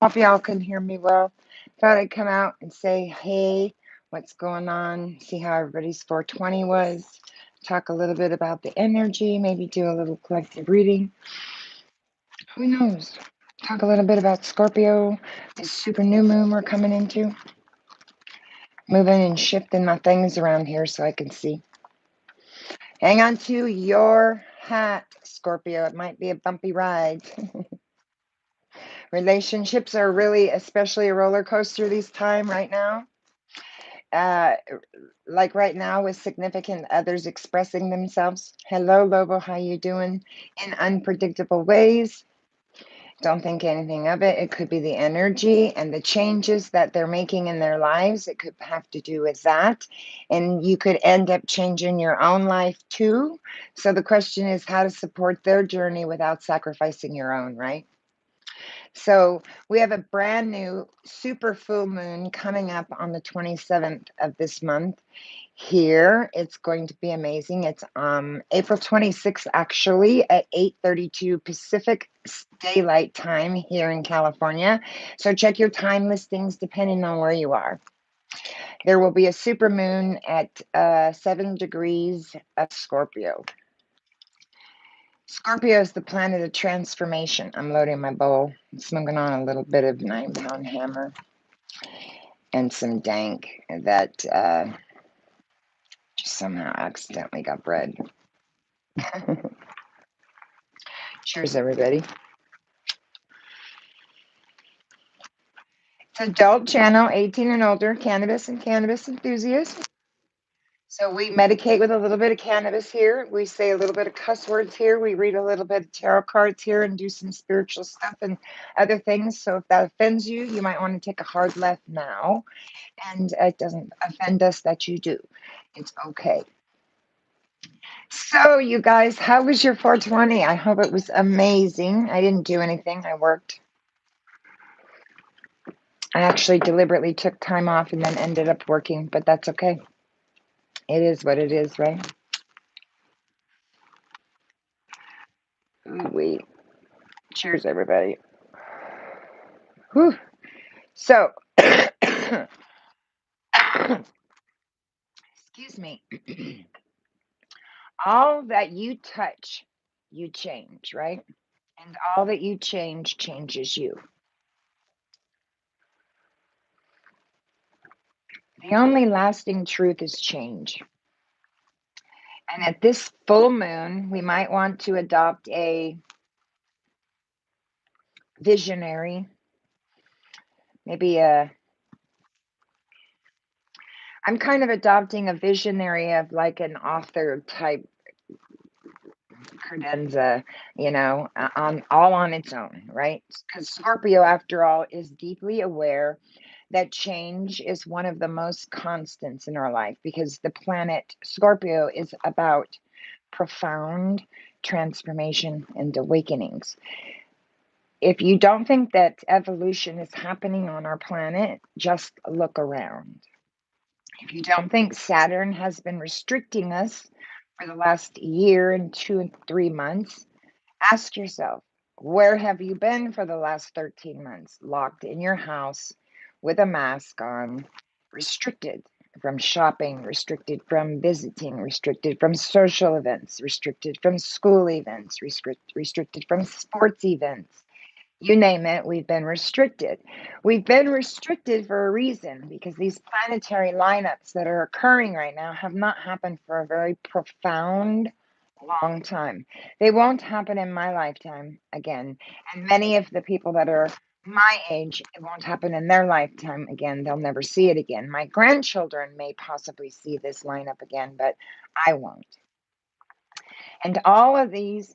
Hope y'all can hear me well. Thought I'd come out and say, hey, what's going on? See how everybody's 420 was. Talk a little bit about the energy, maybe do a little collective reading. Who knows? Talk a little bit about Scorpio, this super new moon we're coming into. Moving and shifting my things around here so I can see. Hang on to your hat, Scorpio. It might be a bumpy ride. Relationships are really, especially a roller coaster this time right now. Like right now with significant others expressing themselves. Hello, Lobo, how you doing? In unpredictable ways. Don't think anything of it. It could be the energy and the changes that they're making in their lives. It could have to do with that. And you could end up changing your own life too. So the question is how to support their journey without sacrificing your own, right? So we have a brand new super full moon coming up on the 27th of this month here. It's going to be amazing. It's April 26th actually at 8:32 Pacific Daylight Time here in California. So check your time listings depending on where you are. There will be a super moon at 7 degrees of Scorpio. Scorpio is the planet of transformation. I'm loading my bowl, smoking on a little bit of 9-pound hammer and some dank that just somehow accidentally got bred. Cheers, everybody. It's adult channel, 18 and older, cannabis and cannabis enthusiasts. So we medicate with a little bit of cannabis here. We say a little bit of cuss words here. We read a little bit of tarot cards here and do some spiritual stuff and other things. So if that offends you, you might want to take a hard left now. And it doesn't offend us that you do. It's okay. So you guys, how was your 420? I hope it was amazing. I didn't do anything. I worked. I actually deliberately took time off and then ended up working, but that's okay. It is what it is, right? Ooh-wee. Cheers, everybody. Whew. So, excuse me. All that you touch, you change, right? And all that you change changes you. The only lasting truth is change. And at this full moon, we might want to adopt a visionary, maybe I'm kind of adopting a visionary of like an author type credenza, on its own, right? Because Scorpio, after all, is deeply aware that change is one of the most constants in our life because the planet Scorpio is about profound transformation and awakenings. If you don't think that evolution is happening on our planet, just look around. If you don't think Saturn has been restricting us for the last year and 2 and 3 months, ask yourself, where have you been for the last 13 months? Locked in your house with a mask on, restricted from shopping, restricted from visiting, restricted from social events, restricted from school events, restricted from sports events. You name it, we've been restricted. We've been restricted for a reason because these planetary lineups that are occurring right now have not happened for a very profound, long time. They won't happen in my lifetime again. And many of the people that are my age, it won't happen in their lifetime again. They'll never see it again. My grandchildren may possibly see this lineup again, but I won't. And all of these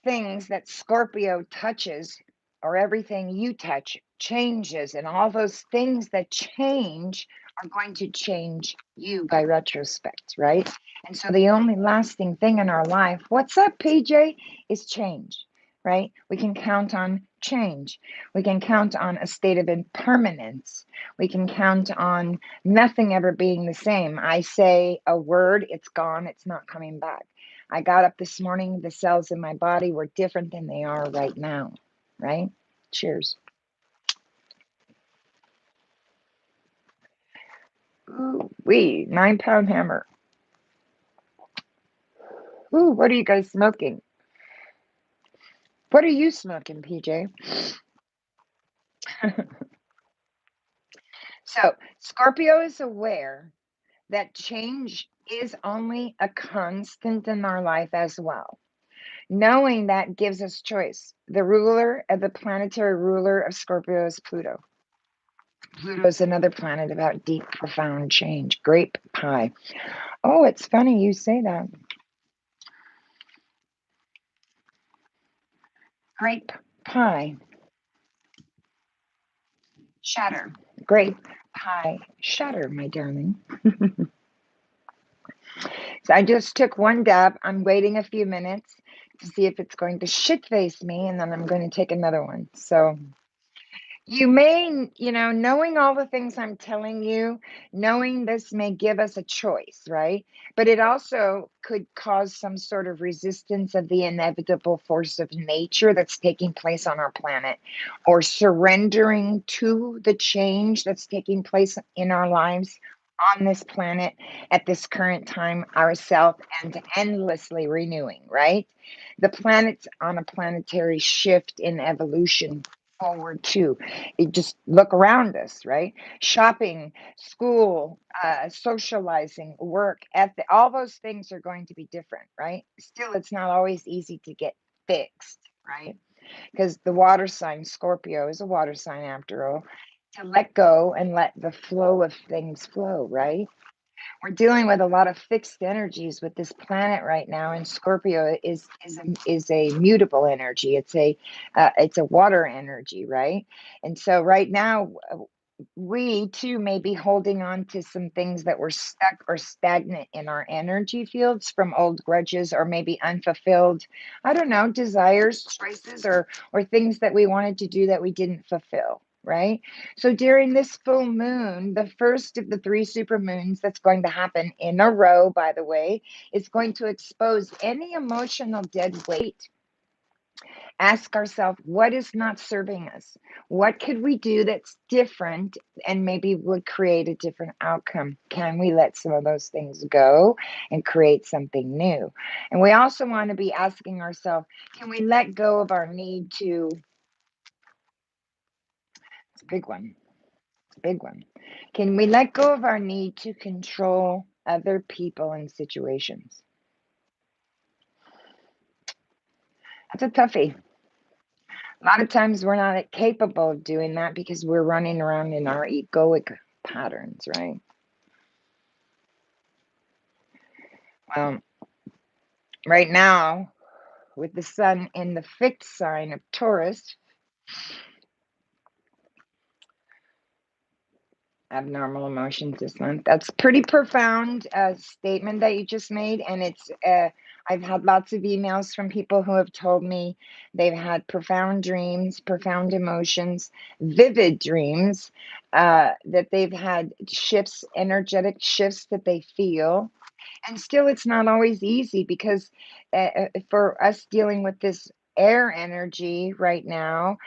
things that Scorpio touches, or everything you touch, changes. And all those things that change are going to change you by retrospect, right? And so the only lasting thing in our life, what's up, PJ, is change, right? We can count on change. We can count on a state of impermanence. We can count on nothing ever being the same. I say a word, it's gone, it's not coming back. I got up this morning, the cells in my body were different than they are right now, right? Cheers. Ooh, wee, 9-pound hammer. Ooh, what are you guys smoking? What are you smoking, PJ? So, Scorpio is aware that change is only a constant in our life as well. Knowing that gives us choice. The planetary ruler of Scorpio is Pluto. Pluto is another planet about deep, profound change. Grape pie. Oh, it's funny you say that. Grape pie. Shatter. Grape pie. Shatter, my darling. So I just took one dab. I'm waiting a few minutes to see if it's going to shit face me, and then I'm going to take another one. So you may, knowing all the things I'm telling you, knowing this may give us a choice, right? But it also could cause some sort of resistance of the inevitable force of nature that's taking place on our planet, or surrendering to the change that's taking place in our lives on this planet at this current time, ourselves, and endlessly renewing, right? The planet's on a planetary shift in evolution forward too. Just look around us, right? Shopping, school, socializing, work, ethic, all those things are going to be different, right? Still, it's not always easy to get fixed, right? Because the water sign, Scorpio, is a water sign after all. To let go and let the flow of things flow, right? We're dealing with a lot of fixed energies with this planet right now, and Scorpio is a mutable energy. It's a water energy, right? And so right now, we too may be holding on to some things that were stuck or stagnant in our energy fields from old grudges, or maybe unfulfilled, I don't know, desires, choices, or things that we wanted to do that we didn't fulfill, right? So during this full moon, the first of the three super moons that's going to happen in a row, by the way, is going to expose any emotional dead weight. Ask ourselves, what is not serving us? What could we do that's different and maybe would create a different outcome? Can we let some of those things go and create something new? And we also want to be asking ourselves, can we let go of our need to, it's a big one, it's a big one. Can we let go of our need to control other people and situations? That's a toughie. A lot of times we're not capable of doing that because we're running around in our egoic patterns, right? Well, right now, with the sun in the fixed sign of Taurus, abnormal emotions this month. That's pretty profound statement that you just made, and I've had lots of emails from people who have told me they've had profound dreams, profound emotions, vivid dreams, that they've had shifts, energetic shifts that they feel. And still, it's not always easy because for us dealing with this air energy right now,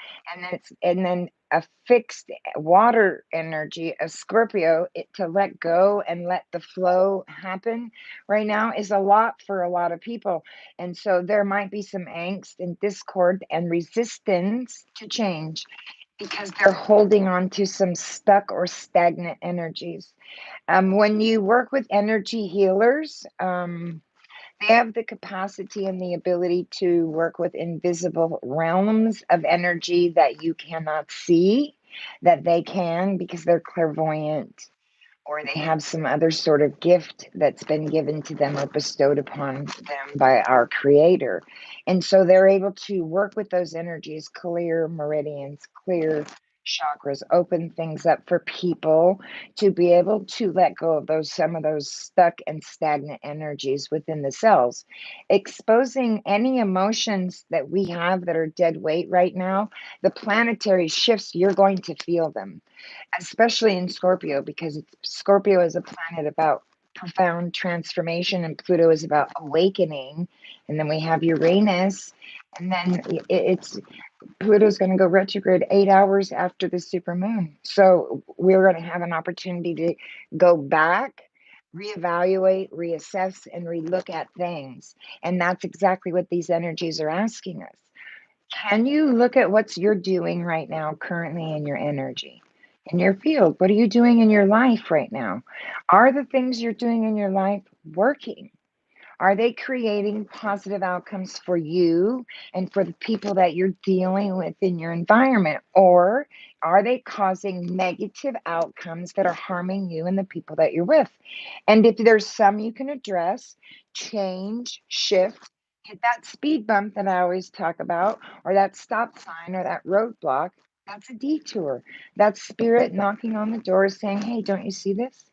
and then a fixed water energy, a Scorpio, to let go and let the flow happen right now is a lot for a lot of people. And so there might be some angst and discord and resistance to change because they're holding on to some stuck or stagnant energies. When you work with energy healers, they have the capacity and the ability to work with invisible realms of energy that you cannot see, that they can because they're clairvoyant, or they have some other sort of gift that's been given to them or bestowed upon them by our creator. And so they're able to work with those energies, clear meridians, clear chakras, open things up for people to be able to let go of some of those stuck and stagnant energies within the cells, exposing any emotions that we have that are dead weight right now. The planetary shifts, you're going to feel them, especially in Scorpio, because Scorpio is a planet about profound transformation, and Pluto is about awakening. And then we have Uranus, and then it's Pluto's going to go retrograde 8 hours after the supermoon. So we're going to have an opportunity to go back, reevaluate, reassess, and relook at things. And that's exactly what these energies are asking us. Can you look at what you're doing right now, currently in your energy, in your field? What are you doing in your life right now? Are the things you're doing in your life working? Are they creating positive outcomes for you and for the people that you're dealing with in your environment? Or are they causing negative outcomes that are harming you and the people that you're with? And if there's some you can address, change, shift, hit that speed bump that I always talk about, or that stop sign or that roadblock, that's a detour. That's spirit knocking on the door saying, hey, don't you see this?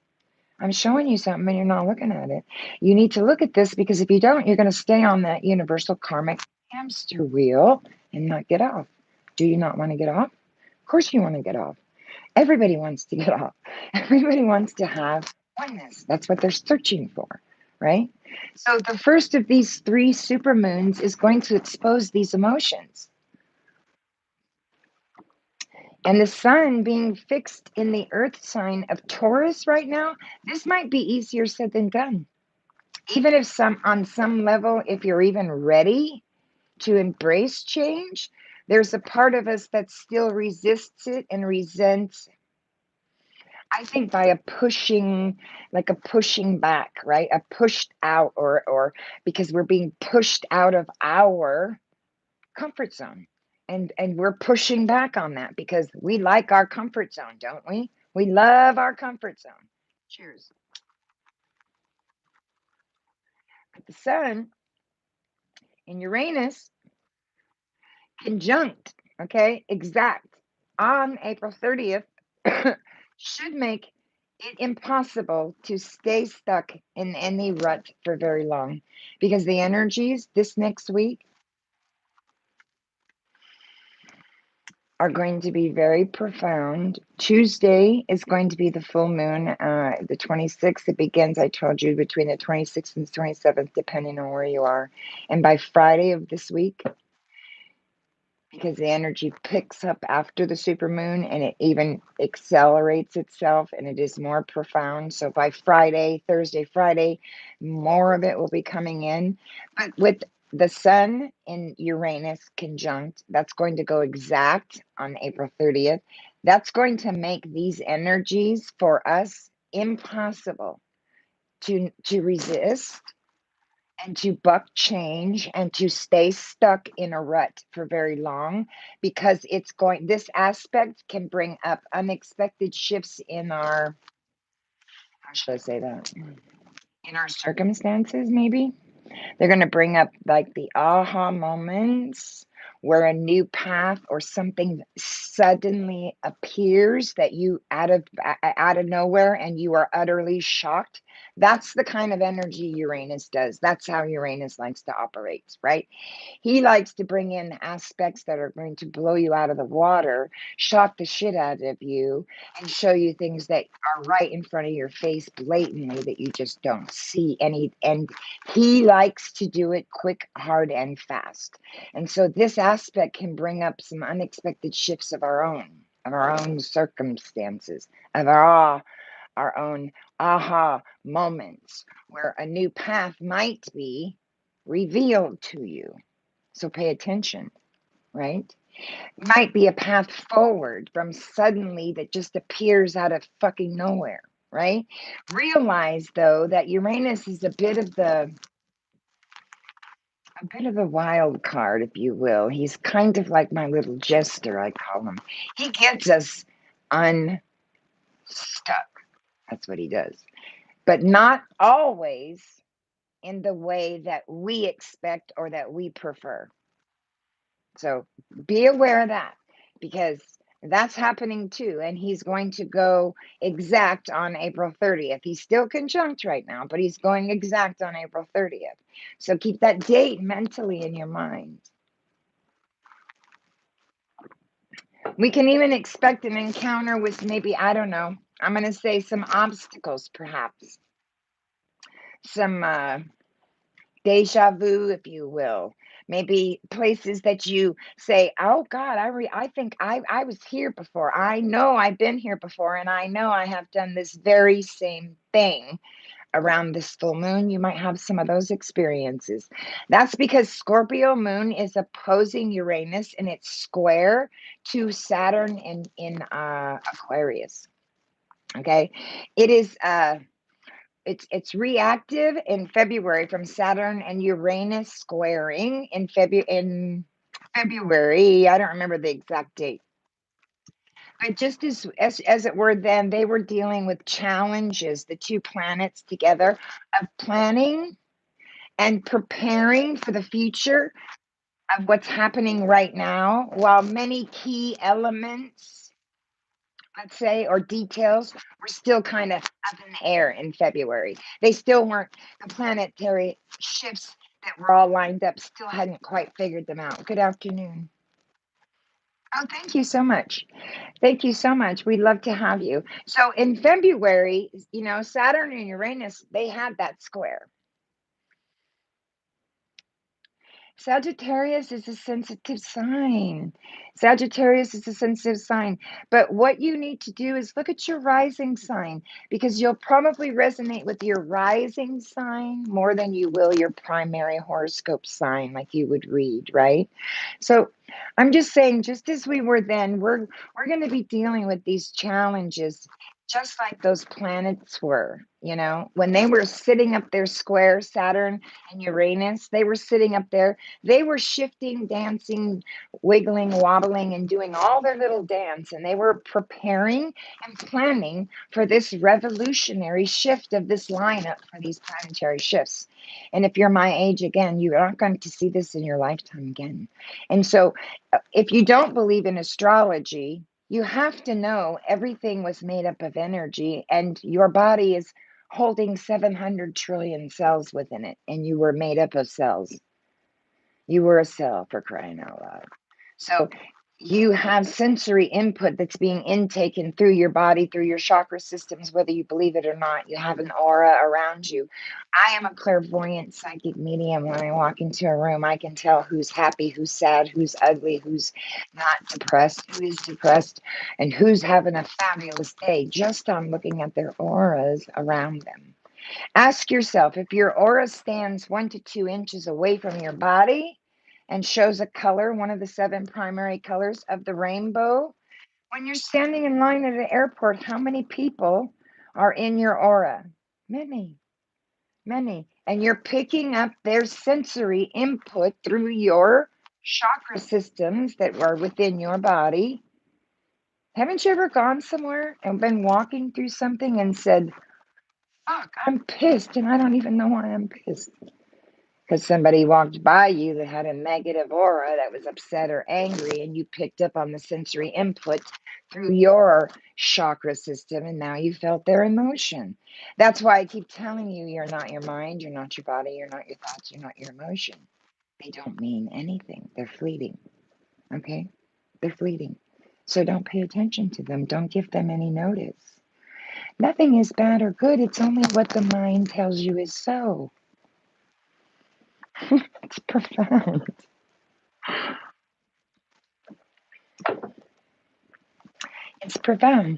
I'm showing you something and you're not looking at it. You need to look at this, because if you don't, you're going to stay on that universal karmic hamster wheel and not get off. Do you not want to get off? Of course you want to get off. Everybody wants to get off. Everybody wants to have oneness. That's what they're searching for, right? So the first of these 3 supermoons is going to expose these emotions. And the sun being fixed in the earth sign of Taurus right now, this might be easier said than done. Even if on some level, if you're even ready to embrace change, there's a part of us that still resists it and resents, I think, by a pushing, like a pushing back, right? A pushed out, or because we're being pushed out of our comfort zone. And we're pushing back on that because we like our comfort zone, don't we? We love our comfort zone. Cheers. But the sun in Uranus, conjunct, okay, exact, on April 30th, should make it impossible to stay stuck in any rut for very long, because the energies this next week are going to be very profound. Tuesday is going to be the full moon, the 26th. It begins, I told you, between the 26th and the 27th, depending on where you are. And by Friday of this week, because the energy picks up after the supermoon and it even accelerates itself and it is more profound. So by Friday, Thursday, Friday, more of it will be coming in. But with the sun in Uranus conjunct, that's going to go exact on April 30th. That's going to make these energies for us impossible to resist and to buck change and to stay stuck in a rut for very long, because this aspect can bring up unexpected shifts in our, how should I say that? In our circumstances, maybe. They're going to bring up like the aha moments where a new path or something suddenly appears that you out of nowhere and you are utterly shocked. That's the kind of energy Uranus does. That's how Uranus likes to operate, right? He likes to bring in aspects that are going to blow you out of the water, shock the shit out of you, and show you things that are right in front of your face blatantly that you just don't see. And he likes to do it quick, hard, and fast. And so this aspect can bring up some unexpected shifts of our own circumstances, of our own aha moments where a new path might be revealed to you. So pay attention, right? Might be a path forward from suddenly that just appears out of fucking nowhere, right? Realize though that Uranus is a bit of the wild card, if you will. He's kind of like my little jester, I call him. He gets us unstuck. That's what he does. But not always in the way that we expect or that we prefer. So be aware of that, because that's happening too. And he's going to go exact on April 30th. He's still conjunct right now, but he's going exact on April 30th. So keep that date mentally in your mind. We can even expect an encounter with maybe, I don't know, I'm going to say some obstacles, perhaps. Some deja vu, if you will. Maybe places that you say, "Oh God, I think I was here before. I know I've been here before, and I know I have done this very same thing around this full moon." You might have some of those experiences. That's because Scorpio moon is opposing Uranus, and it's square to Saturn in Aquarius. Okay, it is it's reactive in February from Saturn and Uranus squaring in February. I don't remember the exact date. But just as it were, then they were dealing with challenges, the two planets together, of planning and preparing for the future of what's happening right now, while many key elements, let's say, or details were still kind of up in the air in February. They still weren't, the planetary shifts that were all lined up still hadn't quite figured them out. Good afternoon. Oh, thank you so much. Thank you so much. We'd love to have you. So in February, Saturn and Uranus, they had that square. Sagittarius is a sensitive sign. Sagittarius is a sensitive sign. But what you need to do is look at your rising sign, because you'll probably resonate with your rising sign more than you will your primary horoscope sign, like you would read, right? So I'm just saying, just as we were then, we're going to be dealing with these challenges just like those planets were, when they were sitting up there square, Saturn and Uranus, they were sitting up there. They were shifting, dancing, wiggling, wobbling, and doing all their little dance. And they were preparing and planning for this revolutionary shift of this lineup for these planetary shifts. And if you're my age again, you're not going to see this in your lifetime again. And so if you don't believe in astrology, you have to know everything was made up of energy, and your body is holding 700 trillion cells within it, and you were made up of cells. You were a cell, for crying out loud. So you have sensory input that's being intaken through your body, through your chakra systems, whether you believe it or not. You have an aura around you. I am a clairvoyant psychic medium. When I walk into a room, I can tell who's happy, who's sad, who's ugly, who's not depressed, who is depressed, and who's having a fabulous day just on looking at their auras around them. Ask yourself, if your aura stands 1 to 2 inches away from your body and shows a color, one of the 7 primary colors of the rainbow, when you're standing in line at an airport, how many people are in your aura? Many, many. And you're picking up their sensory input through your chakra systems that are within your body. Haven't you ever gone somewhere and been walking through something and said, "Fuck, I'm pissed, and I don't even know why I'm pissed"? Because somebody walked by you that had a negative aura, that was upset or angry, and you picked up on the sensory input through your chakra system, and now you felt their emotion. That's why I keep telling you, you're not your mind, you're not your body, you're not your thoughts, you're not your emotion. They don't mean anything. They're fleeting. Okay? They're fleeting. So don't pay attention to them. Don't give them any notice. Nothing is bad or good. It's only what the mind tells you is so. It's profound. It's profound.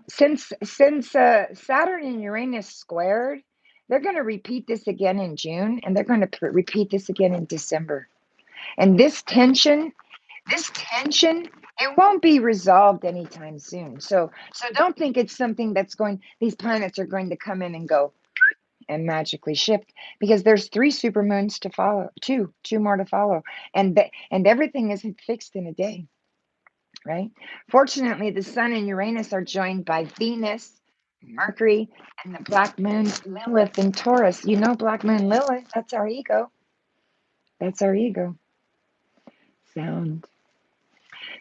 Since Saturn and Uranus squared, they're going to repeat this again in June, and they're going to repeat this again in December. And this tension, it won't be resolved anytime soon. So don't think it's something these planets are going to come in and go and magically shift, because there's 3 supermoons to follow, two more to follow, and everything isn't fixed in a day. Right? Fortunately, the Sun and Uranus are joined by Venus, Mercury, and the Black Moon Lilith in Taurus. Black Moon Lilith, that's our ego. That's our ego. Sound.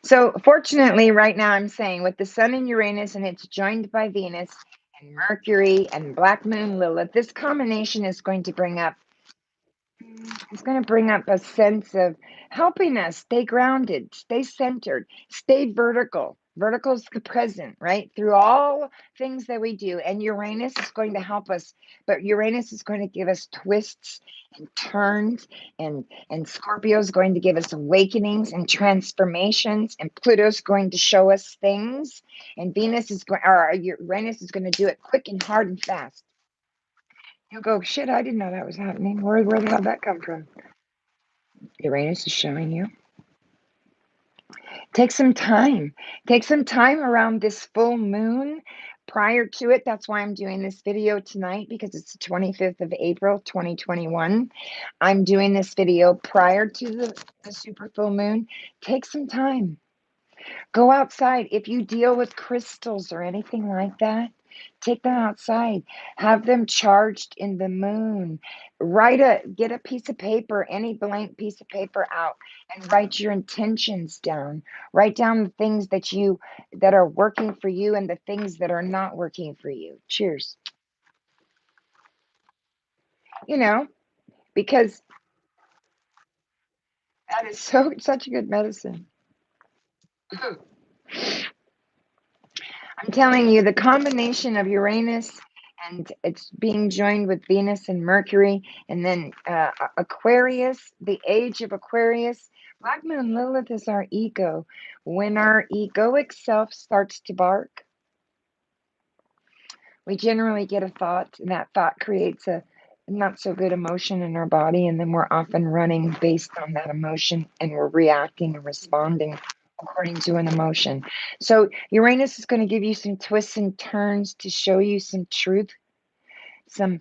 So, fortunately, right now I'm saying with the Sun and Uranus, and it's joined by Venus and Mercury and Black Moon Lilith, this combination is going to bring up a sense of helping us stay grounded, stay centered, stay vertical, Vertical is the present, right? Through all things that we do. And Uranus is going to help us, but Uranus is going to give us twists and turns, and Scorpio is going to give us awakenings and transformations, and Pluto's going to show us things, and Venus is going, or Uranus is going to do it quick and hard and fast. You'll go, shit, I didn't know that was happening. Where the hell did that come from? Uranus is showing you. Take some time. Take some time around this full moon prior to it. That's why I'm doing this video tonight, because it's the 25th of April, 2021. I'm doing this video prior to the super full moon. Take some time. Go outside. If you deal with crystals or anything like that, take them outside. Have them charged in the moon. Get a piece of paper, any blank piece of paper out, and write your intentions down. Write down the things that are working for you and the things that are not working for you. Cheers. You know, because that is such a good medicine. I'm telling you, the combination of Uranus and it's being joined with Venus and Mercury, and then Aquarius, the age of Aquarius. Black Moon Lilith is our ego. When our egoic self starts to bark, we generally get a thought, and that thought creates a not so good emotion in our body, and then we're often running based on that emotion, and we're reacting and responding according to an emotion. So Uranus is going to give you some twists and turns to show you some truth, some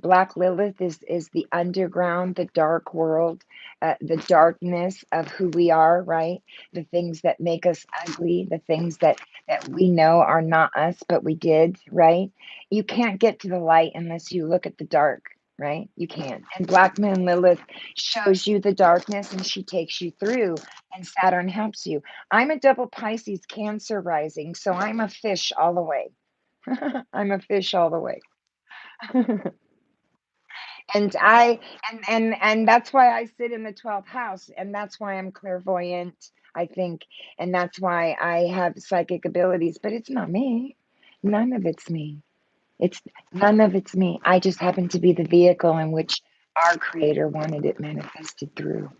Black Lilith is the underground, the dark world, the darkness of who we are, right? The things that make us ugly, the things that we know are not us, but we did, right? You can't get to the light unless you look at the dark, right? You can't. And Black Moon Lilith shows you the darkness, and she takes you through, and Saturn helps you. I'm a double Pisces Cancer rising, so I'm a fish all the way. I'm a fish all the way. And that's why I sit in the 12th house, and that's why I'm clairvoyant, I think, and that's why I have psychic abilities, but it's not me. None of it's me. It's none of it's me. I just happen to be the vehicle in which our creator wanted it manifested through.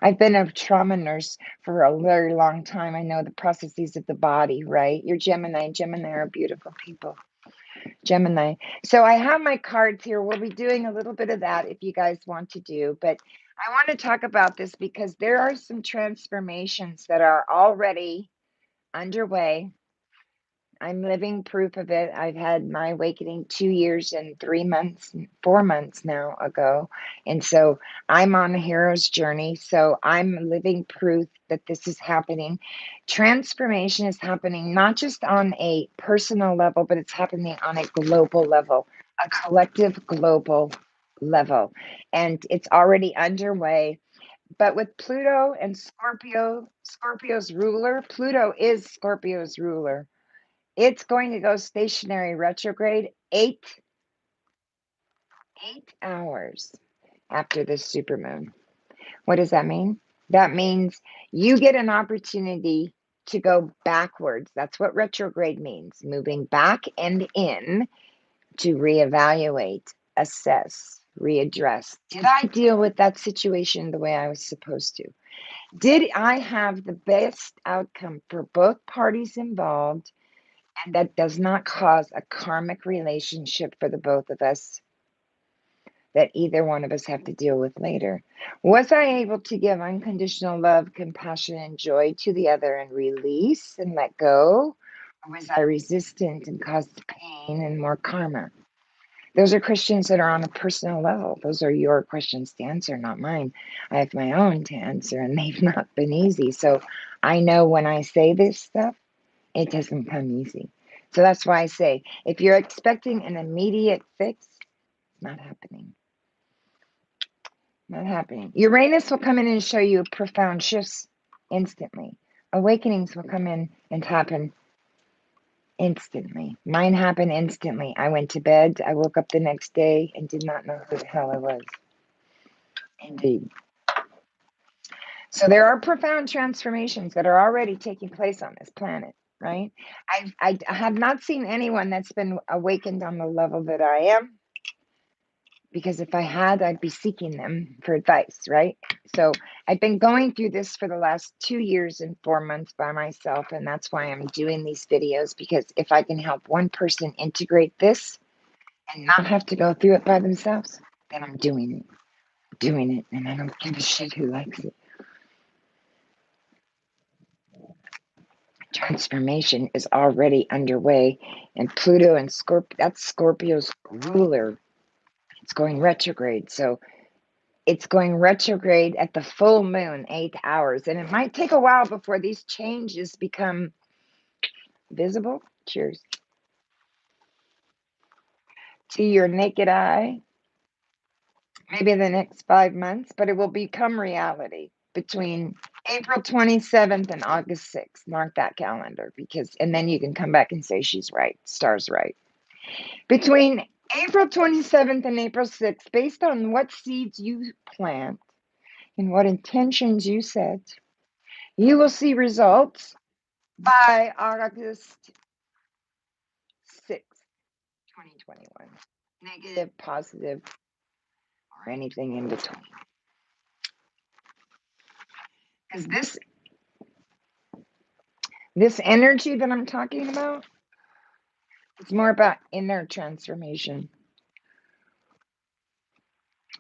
I've been a trauma nurse for a very long time. I know the processes of the body, right? You're Gemini. Gemini are beautiful people. Gemini. So I have my cards here. We'll be doing a little bit of that if you guys want to do. But I want to talk about this because there are some transformations that are already underway. I'm living proof of it. I've had my awakening 2 years and 3 months, 4 months now ago. And so I'm on a hero's journey. So I'm living proof that this is happening. Transformation is happening not just on a personal level, but it's happening on a global level, a collective global level. And it's already underway. But with Pluto and Scorpio, Scorpio's ruler, Pluto is Scorpio's ruler. It's going to go stationary retrograde 8 hours after this supermoon. What does that mean? That means you get an opportunity to go backwards. That's what retrograde means, moving back and in to reevaluate, assess, readdress. Did I deal with that situation the way I was supposed to? Did I have the best outcome for both parties involved? And that does not cause a karmic relationship for the both of us that either one of us have to deal with later. Was I able to give unconditional love, compassion, and joy to the other and release and let go? Or was I resistant and caused pain and more karma? Those are questions that are on a personal level. Those are your questions to answer, not mine. I have my own to answer, and they've not been easy. So I know when I say this stuff, it doesn't come easy. So that's why I say, if you're expecting an immediate fix, it's not happening. Not happening. Uranus will come in and show you profound shifts instantly. Awakenings will come in and happen instantly. Mine happened instantly. I went to bed. I woke up the next day and did not know who the hell I was. Indeed. So there are profound transformations that are already taking place on this planet, right? I have not seen anyone that's been awakened on the level that I am, because if I had, I'd be seeking them for advice, right? So I've been going through this for the last 2 years and 4 months by myself, and that's why I'm doing these videos, because if I can help one person integrate this and not have to go through it by themselves, then I'm doing it, and I don't give a shit who likes it. Transformation is already underway, and Pluto and Scorpio, that's Scorpio's ruler. It's going retrograde. So it's going retrograde at the full moon, 8 hours. And it might take a while before these changes become visible. Cheers. To your naked eye, maybe the next 5 months, but it will become reality between April 27th and August 6th. Mark that calendar, and then you can come back and say she's right. Star's right. Between April 27th and April 6th, based on what seeds you plant and what intentions you set, you will see results by August 6th, 2021. Negative, positive, or anything in between. Because this energy that I'm talking about, it's more about inner transformation.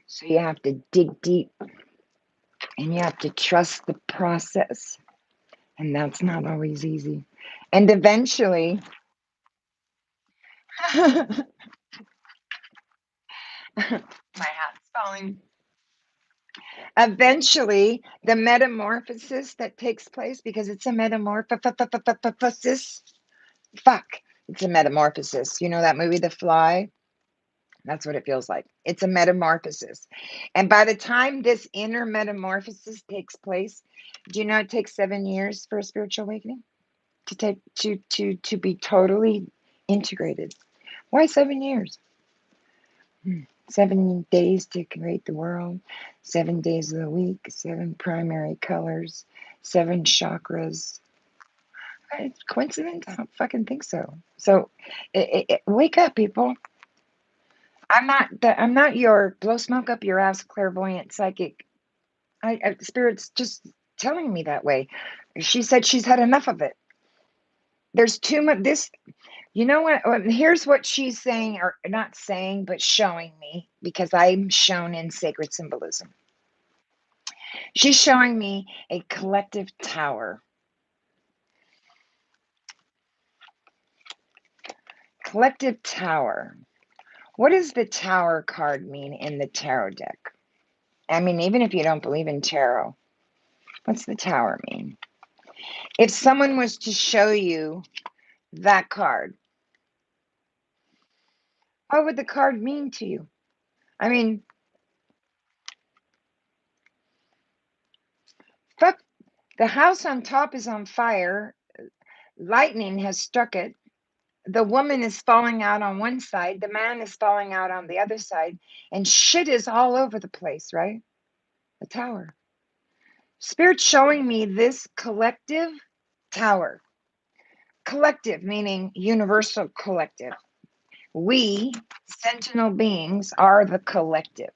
So you have to dig deep and you have to trust the process. And that's not always easy. And eventually, my hat's falling. Eventually, the metamorphosis that takes place, because it's a metamorphosis. Fuck, it's a metamorphosis. You know that movie, The Fly? That's what it feels like. It's a metamorphosis. And by the time this inner metamorphosis takes place, do you know it takes 7 years for a spiritual awakening to be totally integrated? Why 7 years? 7 days to create the world, 7 days of the week, 7 primary colors, 7 chakras. Coincidence? I don't fucking think so. So, wake up, people. I'm not your blow smoke up your ass clairvoyant psychic. Spirit's just telling me that way. She said she's had enough of it. There's too much. You know what? Here's what she's saying, or not saying, but showing me, because I'm shown in sacred symbolism. She's showing me a collective tower. Collective tower. What does the tower card mean in the tarot deck? I mean, even if you don't believe in tarot, what's the tower mean? If someone was to show you that card, what would the card mean to you? I mean, fuck, the house on top is on fire. Lightning has struck it. The woman is falling out on one side. The man is falling out on the other side. And shit is all over the place, right? The tower. Spirit's showing me this collective tower. Collective, meaning universal collective. We, sentinel beings, are the collective.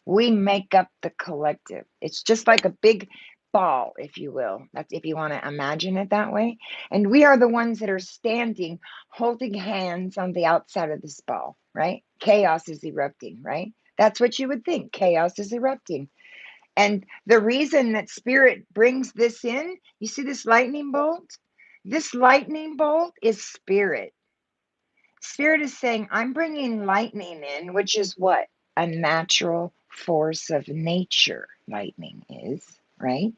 We make up the collective. It's just like a big ball, if you will. That's if you want to imagine it that way. And we are the ones that are standing, holding hands on the outside of this ball, right? Chaos is erupting, right? That's what you would think. Chaos is erupting. And the reason that Spirit brings this in, you see this lightning bolt? This lightning bolt is Spirit. Spirit is saying, I'm bringing lightning in, which is what? A natural force of nature, lightning is, right?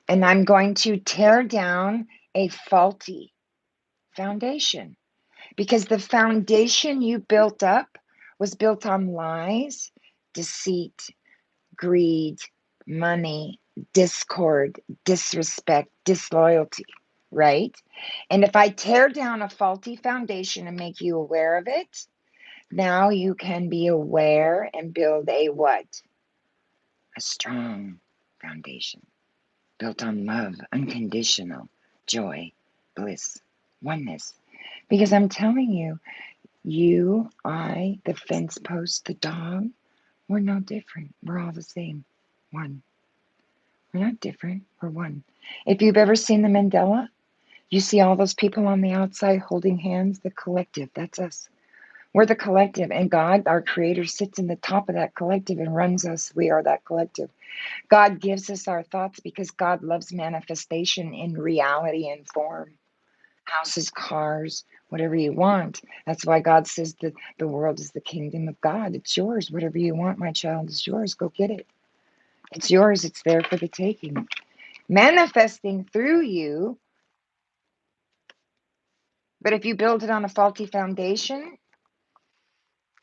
And I'm going to tear down a faulty foundation, because the foundation you built up was built on lies, deceit, greed, money, discord, disrespect, disloyalty, right? And if I tear down a faulty foundation and make you aware of it, now you can be aware and build a what? A strong foundation. built on love, unconditional joy, bliss, oneness. Because I'm telling you, you, I, the fence post, the dog, we're no different. We're all the same. One. We're not different. We're one. If you've ever seen the Mandela, you see all those people on the outside holding hands, the collective. That's us. We're the collective. And God, our creator, sits in the top of that collective and runs us. We are that collective. God gives us our thoughts because God loves manifestation in reality and form. Houses, cars, whatever you want. That's why God says that the world is the kingdom of God. It's yours. Whatever you want, my child, is yours. Go get it. It's yours. It's there for the taking. Manifesting through you. But if you build it on a faulty foundation,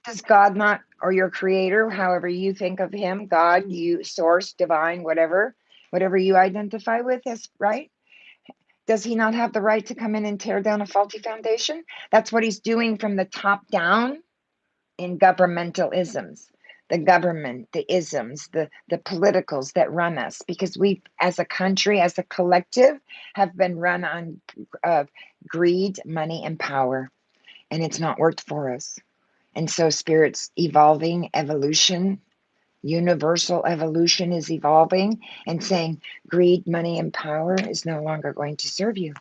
does God not, or your creator, however you think of him, God, you, source, divine, whatever you identify with, is right? Does he not have the right to come in and tear down a faulty foundation? That's what he's doing from the top down in governmental isms. The government, the isms, the politicals that run us, because we, as a country, as a collective, have been run on greed, money, and power, and it's not worked for us. And so spirit's evolving, evolution, universal evolution is evolving and saying greed, money, and power is no longer going to serve you.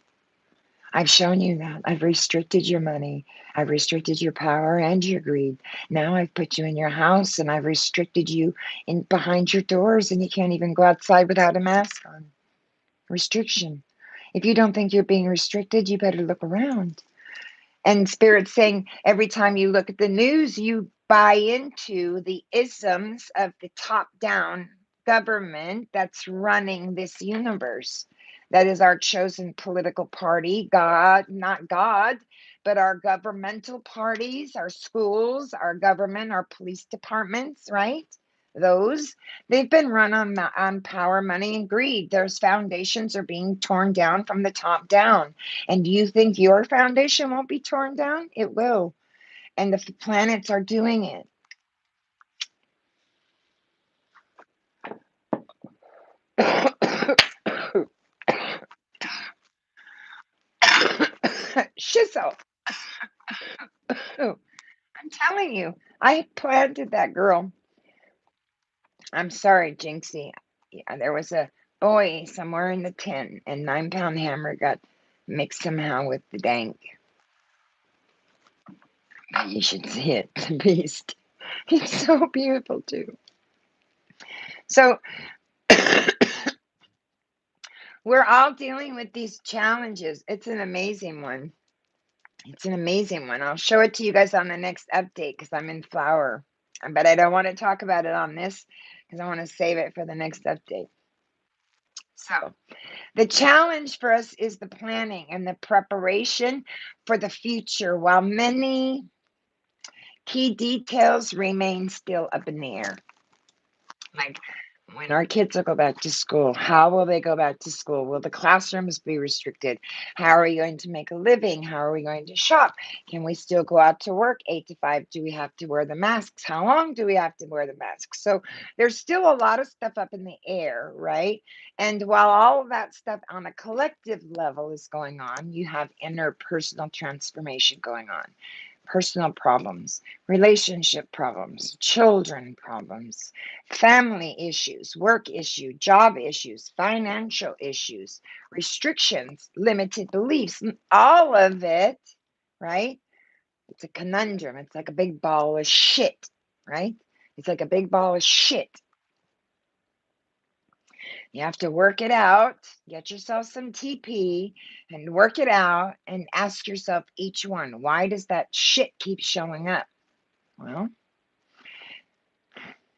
I've shown you that. I've restricted your money. I've restricted your power and your greed. Now I've put you in your house and I've restricted you in behind your doors, and you can't even go outside without a mask on. Restriction. If you don't think you're being restricted, you better look around. And Spirit's saying every time you look at the news, you buy into the isms of the top down government that's running this universe. That is our chosen political party, God, not God, but our governmental parties, our schools, our government, our police departments, right? Those, they've been run on power, money, and greed. Those foundations are being torn down from the top down. And do you think your foundation won't be torn down? It will. And the planets are doing it. Shizzle. I'm telling you, I planted that girl. I'm sorry, Jinxie. Yeah, there was a boy somewhere in the 10, and 9-pound hammer got mixed somehow with the dank. But you should see it, the beast. He's so beautiful, too. So, we're all dealing with these challenges. It's an amazing one. It's an amazing one. I'll show it to you guys on the next update because I'm in flower. But I don't want to talk about it on this because I want to save it for the next update. So, the challenge for us is the planning and the preparation for the future, while many key details remain still up in the air. Like, when our kids will go back to school, how will they go back to school? Will the classrooms be restricted? How are we going to make a living? How are we going to shop? Can we still go out to work 8 to 5? Do we have to wear the masks? How long do we have to wear the masks? So there's still a lot of stuff up in the air, right? And while all of that stuff on a collective level is going on, you have interpersonal transformation going on. Personal problems, relationship problems, children problems, family issues, work issue, job issues, financial issues, restrictions, limited beliefs, all of it, right? It's a conundrum. It's like a big ball of shit, right? It's like a big ball of shit. You have to work it out, get yourself some TP and work it out and ask yourself each one, why does that shit keep showing up? Well,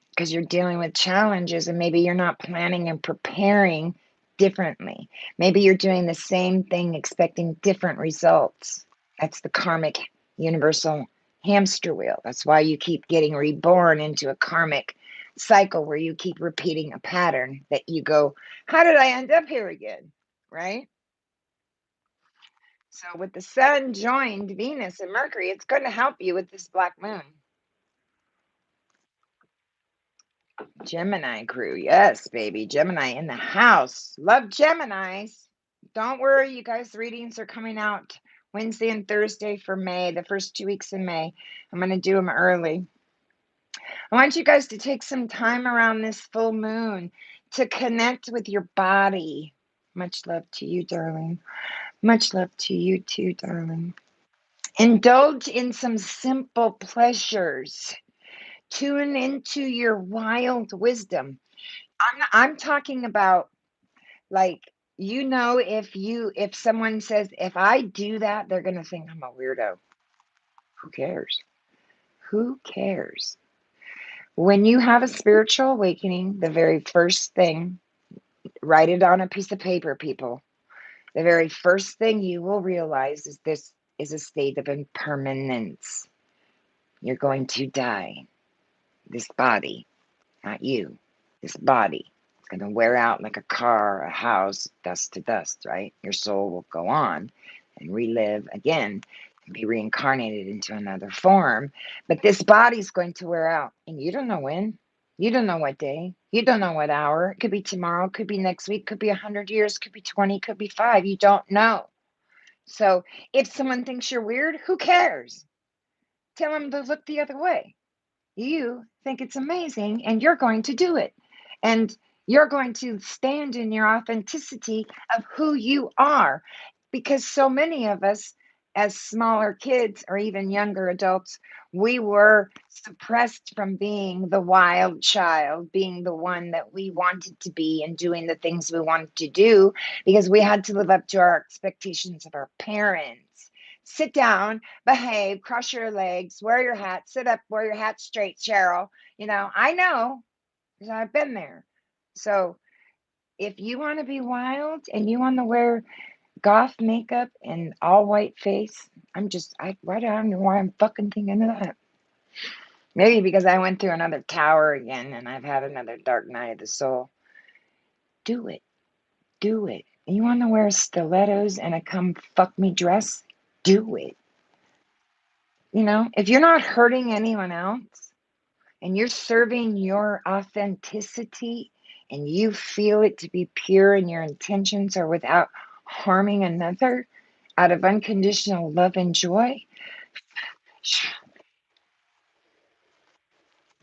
because you're dealing with challenges and maybe you're not planning and preparing differently. Maybe you're doing the same thing expecting different results. That's the karmic universal hamster wheel. That's why you keep getting reborn into a karmic cycle where you keep repeating a pattern that you go, how did I end up here again? Right? So with the sun joined Venus and Mercury, it's going to help you with this black moon. Gemini crew. Yes, baby. Gemini in the house. Love Geminis. Don't worry, you guys. Readings are coming out Wednesday and Thursday for May, the first 2 weeks in May. I'm going to do them early. I want you guys to take some time around this full moon to connect with your body. Much love to you, darling. Much love to you too, darling. Indulge in some simple pleasures. Tune into your wild wisdom. I'm talking about, like, if someone says, if I do that, they're going to think I'm a weirdo. Who cares? Who cares? When you have a spiritual awakening, the very first thing, write it on a piece of paper, people. The very first thing you will realize is this is a state of impermanence. You're going to die. This body, not you, this body. It's going to wear out like a car, a house, dust to dust, right? Your soul will go on and relive again and be reincarnated into another form. But this body's going to wear out, and you don't know when. You don't know what day. You don't know what hour. It could be tomorrow, could be next week, could be 100 years, could be 20, could be 5. You don't know. So if someone thinks you're weird, who cares? Tell them to look the other way. You think it's amazing, and you're going to do it. And you're going to stand in your authenticity of who you are. Because so many of us, as smaller kids or even younger adults, we were suppressed from being the wild child, being the one that we wanted to be and doing the things we wanted to do, because we had to live up to our expectations of our parents. Sit down, behave, cross your legs, wear your hat, sit up, wear your hat straight, Cheryl. I know because I've been there. So if you want to be wild and you want to wear goth makeup and all white face, I don't know why I'm fucking thinking of that. Maybe because I went through another tower again and I've had another dark night of the soul. Do it. Do it. You want to wear stilettos and a come fuck me dress? Do it. If you're not hurting anyone else and you're serving your authenticity and you feel it to be pure and your intentions are without harming another out of unconditional love and joy,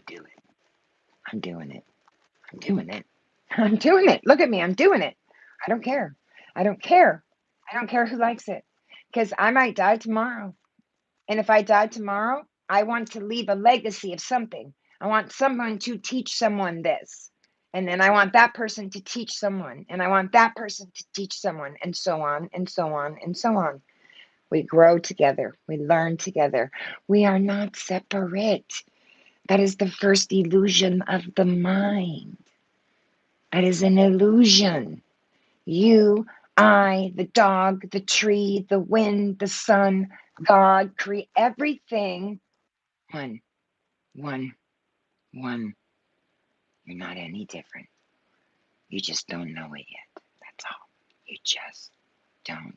do it. I'm doing it. I'm doing it. I'm doing it. Look at me. I'm doing it. I don't care. I don't care. I don't care who likes it because I might die tomorrow. And if I die tomorrow, I want to leave a legacy of something. I want someone to teach someone this. And then I want that person to teach someone. And I want that person to teach someone. And so on, and so on, and so on. We grow together. We learn together. We are not separate. That is the first illusion of the mind. That is an illusion. You, I, the dog, the tree, the wind, the sun, God, create everything. One, one, one. You're not any different. You just don't know it yet. That's all. You just don't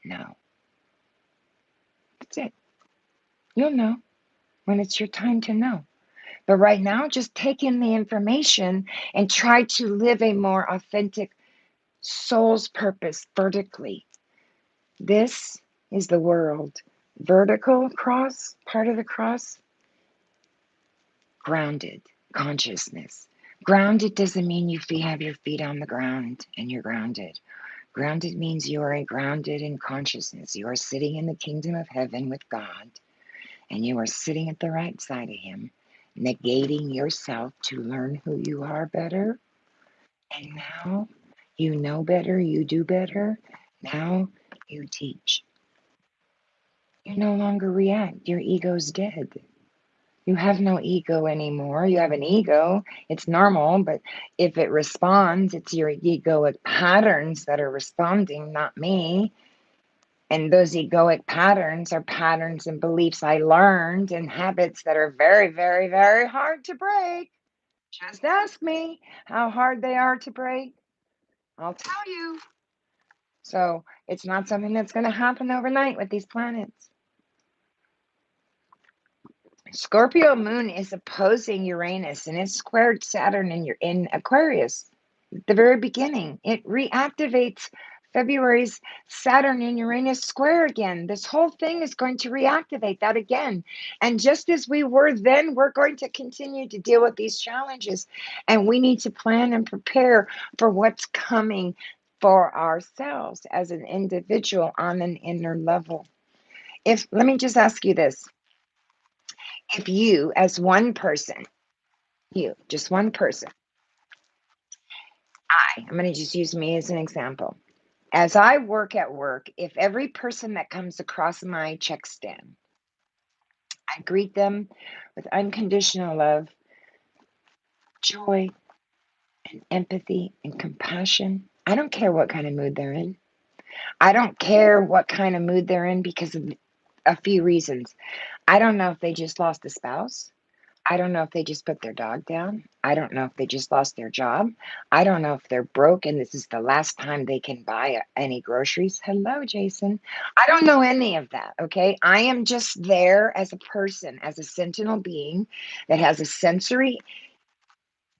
know. That's it. You'll know when it's your time to know. But right now, just take in the information and try to live a more authentic soul's purpose vertically. This is the world. Vertical cross, part of the cross, grounded consciousness. Grounded doesn't mean you have your feet on the ground and you're grounded. Grounded means you are grounded in consciousness. You are sitting in the kingdom of heaven with God, and you are sitting at the right side of Him, negating yourself to learn who you are better. And now you know better, you do better. Now you teach. You no longer react. Your ego's dead. You have no ego anymore. You have an ego. It's normal, but if it responds, it's your egoic patterns that are responding, not me. And those egoic patterns are patterns and beliefs I learned and habits that are very, very, very hard to break. Just ask me how hard they are to break. I'll tell you. So it's not something that's going to happen overnight with these planets. Scorpio moon is opposing Uranus and it's squared Saturn in Aquarius. At the very beginning, it reactivates February's Saturn and Uranus square again. This whole thing is going to reactivate that again. And just as we were then, we're going to continue to deal with these challenges. And we need to plan and prepare for what's coming for ourselves as an individual on an inner level. Let me just ask you this. If you, as one person, just one person, I'm going to just use me as an example. As I work at work, if every person that comes across my check stand, I greet them with unconditional love, joy, and empathy and compassion. I don't care what kind of mood they're in. I don't care what kind of mood they're in because of a few reasons. I don't know if they just lost a spouse. I don't know if they just put their dog down. I don't know if they just lost their job. I don't know if they're broke and this is the last time they can buy any groceries. Hello, Jason. I don't know any of that, okay? I am just there as a person, as a sentinel being that has a sensory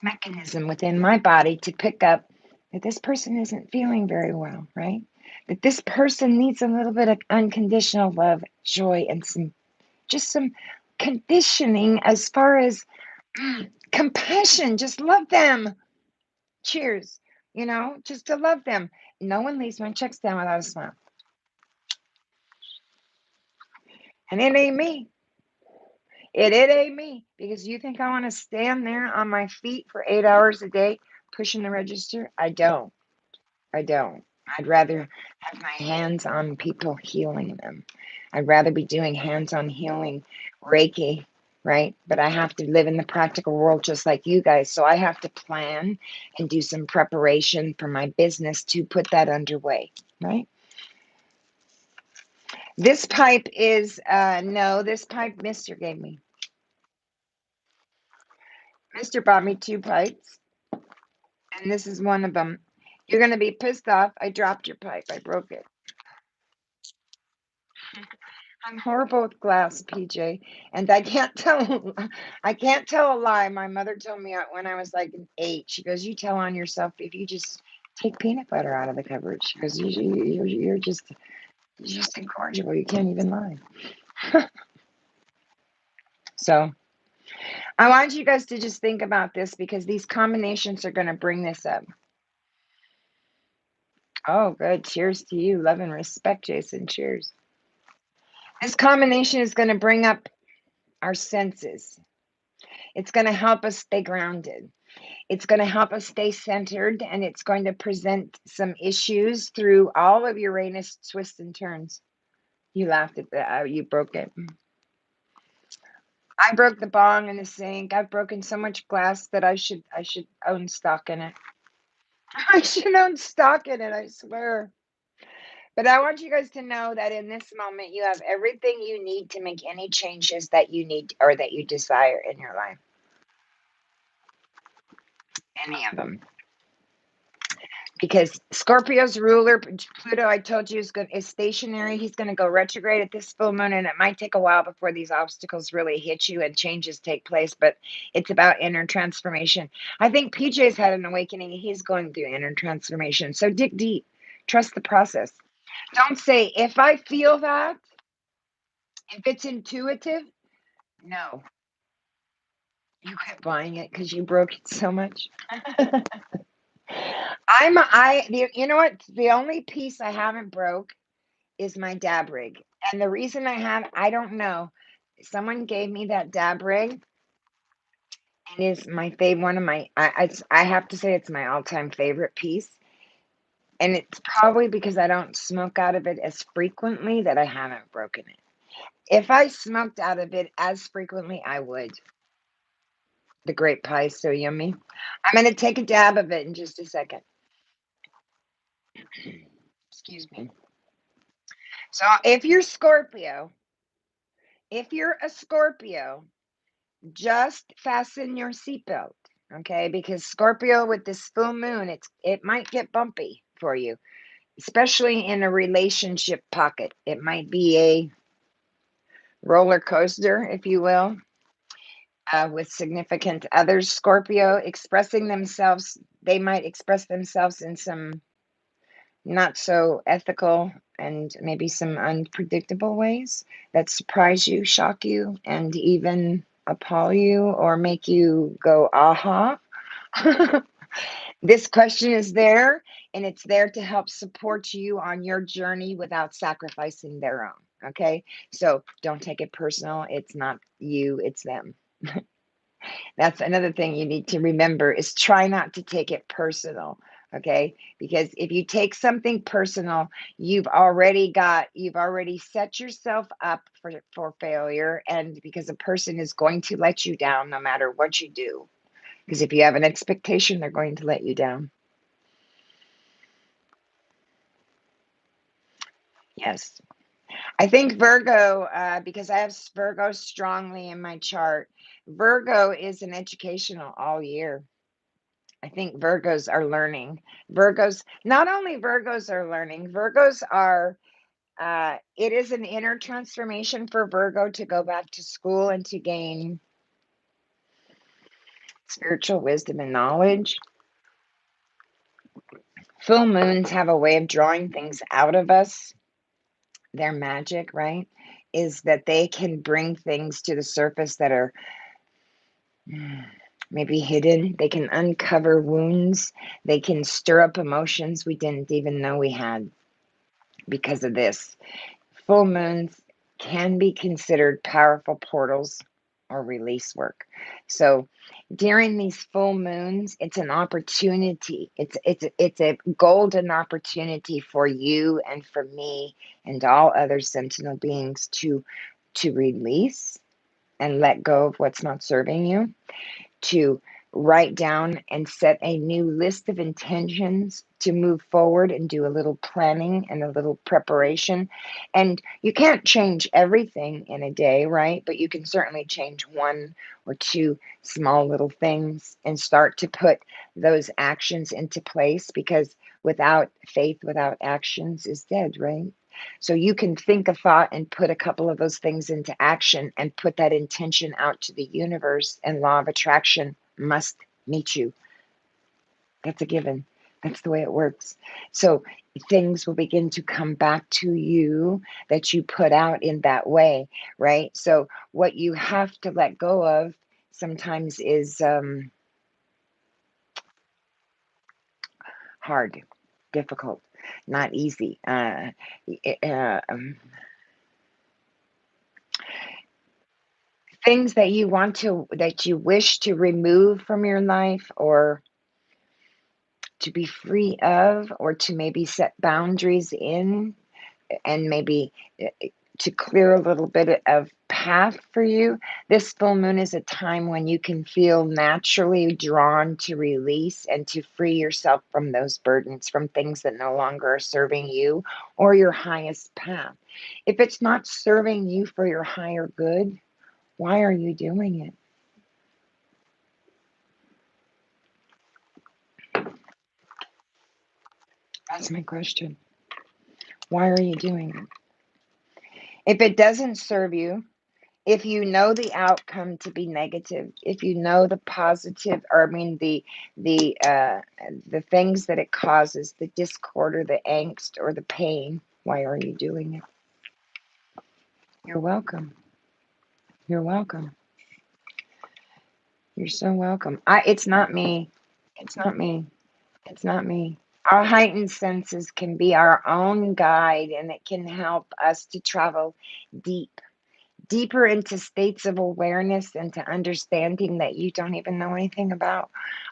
mechanism within my body to pick up that this person isn't feeling very well, right? That this person needs a little bit of unconditional love, joy, and some conditioning as far as compassion. Just love them. Cheers. Just to love them. No one leaves my checks down without a smile. And it ain't me. It ain't me. Because you think I want to stand there on my feet for 8 hours a day pushing the register? I don't. I don't. I'd rather have my hands on people healing them. I'd rather be doing hands-on healing, Reiki, right? But I have to live in the practical world just like you guys. So I have to plan and do some preparation for my business to put that underway, right? This pipe is, no, this pipe Mr. gave me. Mr. bought me 2 pipes, and this is one of them. You're going to be pissed off. I dropped your pipe. I broke it. I'm horrible with glass, PJ, and I can't tell. I can't tell a lie. My mother told me when I was like 8. She goes, "You tell on yourself if you just take peanut butter out of the cupboard." She goes, "You're just incorrigible. You can't even lie." So I want you guys to just think about this because these combinations are going to bring this up. Oh, good. Cheers to you. Love and respect, Jason. Cheers. This combination is going to bring up our senses. It's going to help us stay grounded. It's going to help us stay centered, and it's going to present some issues through all of Uranus twists and turns. You laughed at that. You broke it. I broke the bong in the sink. I've broken so much glass that I should own stock in it. I should own stock in it, I swear. But I want you guys to know that in this moment, you have everything you need to make any changes that you need or that you desire in your life. Any of them. Because Scorpio's ruler, Pluto, I told you, is stationary. He's going to go retrograde at this full moon, and it might take a while before these obstacles really hit you and changes take place, but it's about inner transformation. I think PJ's had an awakening. He's going through inner transformation. So dig deep. Trust the process. Don't say, if I feel that, if it's intuitive, no. You quit buying it because you broke it so much. You know what? The only piece I haven't broke is my dab rig. And the reason I don't know. Someone gave me that dab rig and is my favorite, one of my, I have to say it's my all-time favorite piece. And it's probably because I don't smoke out of it as frequently that I haven't broken it. If I smoked out of it as frequently, I would. The grape pie is so yummy. I'm going to take a dab of it in just a second. Excuse me. So if you're a Scorpio, just fasten your seatbelt, okay? Because Scorpio with this full moon, it might get bumpy for you, especially in a relationship pocket. It might be a roller coaster, if you will. with significant others. Scorpio expressing themselves, they might express themselves in some not so ethical and maybe some unpredictable ways that surprise you, shock you, and even appall you or make you go, aha. This question is there, and it's there to help support you on your journey without sacrificing their own. Okay. So don't take it personal. It's not you, it's them. That's another thing you need to remember is try not to take it personal. Okay. Because if you take something personal, you've already set yourself up for failure. And because a person is going to let you down no matter what you do. Because if you have an expectation, they're going to let you down. Yes. I think Virgo, because I have Virgo strongly in my chart, Virgo is an educational all year. I think Virgos are learning. Not only Virgos are learning, Virgos are, it is an inner transformation for Virgo to go back to school and to gain spiritual wisdom and knowledge. Full moons have a way of drawing things out of us. Their magic, right, is that they can bring things to the surface that are maybe hidden. They can uncover wounds. They can stir up emotions we didn't even know we had because of this. Full moons can be considered powerful portals or release work. So during these full moons, it's an opportunity. It's a golden opportunity for you and for me and all other sentinel beings to release and let go of what's not serving you, to write down and set a new list of intentions to move forward and do a little planning and a little preparation. And you can't change everything in a day, right? But you can certainly change one or two small little things and start to put those actions into place, because without faith, without actions is dead, right? So you can think a thought and put a couple of those things into action and put that intention out to the universe, and law of attraction must meet you. That's a given. That's the way it works. So things will begin to come back to you that you put out in that way, right? So what you have to let go of sometimes is hard, difficult, not easy. Things that you wish to remove from your life, or to be free of, or to maybe set boundaries in, and maybe to clear a little bit of path for you. This full moon is a time when you can feel naturally drawn to release and to free yourself from those burdens, from things that no longer are serving you or your highest path. If it's not serving you for your higher good, why are you doing it? That's my question. Why are you doing it? If it doesn't serve you, if you know the outcome to be negative, if you know the positive, or I mean the things that it causes, the discord or the angst or the pain, why are you doing it? You're welcome. You're welcome. You're so welcome. It's not me. It's not me. It's not me. Our heightened senses can be our own guide, and it can help us to travel deeper into states of awareness and to understanding that you don't even know anything about.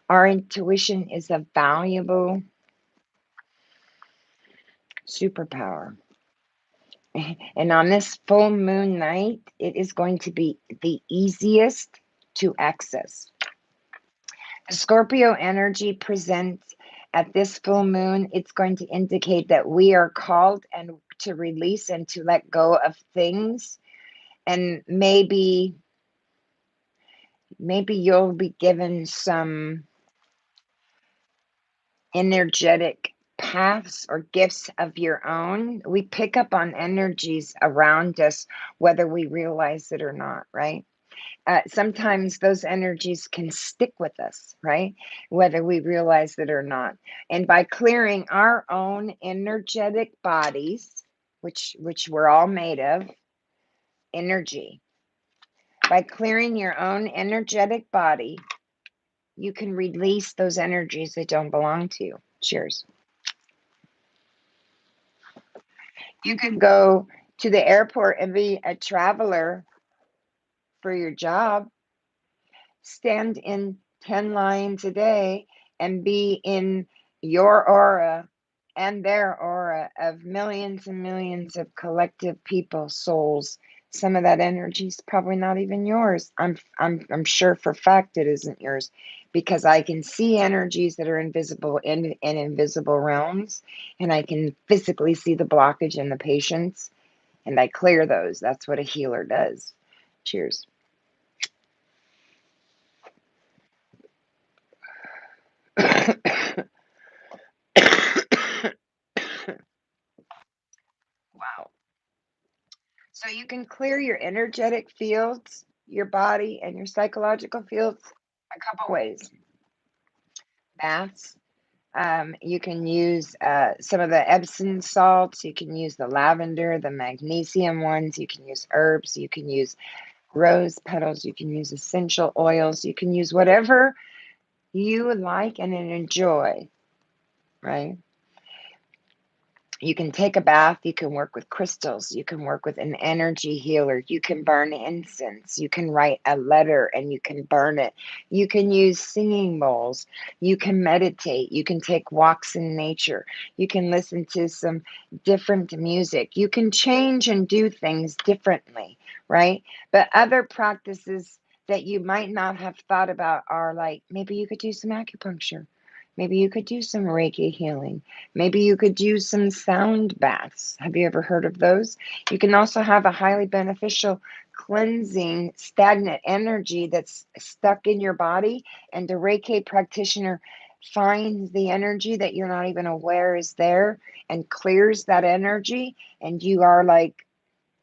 Our intuition is a valuable superpower. And on this full moon night, it is going to be the easiest to access. The Scorpio energy presents at this full moon. It's going to indicate that we are called and to release and to let go of things, and maybe you'll be given some energetic paths or gifts of your own. We pick up on energies around us, whether we realize it or not, right? sometimes those energies can stick with us, right? Whether we realize it or not. And by clearing our own energetic bodies, which we're all made of energy, by clearing your own energetic body, you can release those energies that don't belong to you. Cheers. You can go to the airport and be a traveler for your job, stand in 10 lines a day and be in your aura and their aura of millions and millions of collective people, souls. Some of that energy is probably not even yours. I'm sure for fact it isn't yours, because I can see energies that are invisible in invisible realms, and I can physically see the blockage in the patients, and I clear those. That's what a healer does. Cheers. Wow. So you can clear your energetic fields, your body, and your psychological fields a couple ways. Baths. You can use some of the Epsom salts. You can use the lavender, the magnesium ones. You can use herbs. You can use rose petals. You can use essential oils. You can use whatever you like and enjoy, right? You can take a bath, you can work with crystals, you can work with an energy healer, you can burn incense, you can write a letter and you can burn it. You can use singing bowls, you can meditate, you can take walks in nature, you can listen to some different music, you can change and do things differently, right? But other practices that you might not have thought about are like, maybe you could do some acupuncture. Maybe you could do some Reiki healing. Maybe you could use some sound baths. Have you ever heard of those? You can also have a highly beneficial cleansing stagnant energy that's stuck in your body, and the Reiki practitioner finds the energy that you're not even aware is there and clears that energy, and you are like,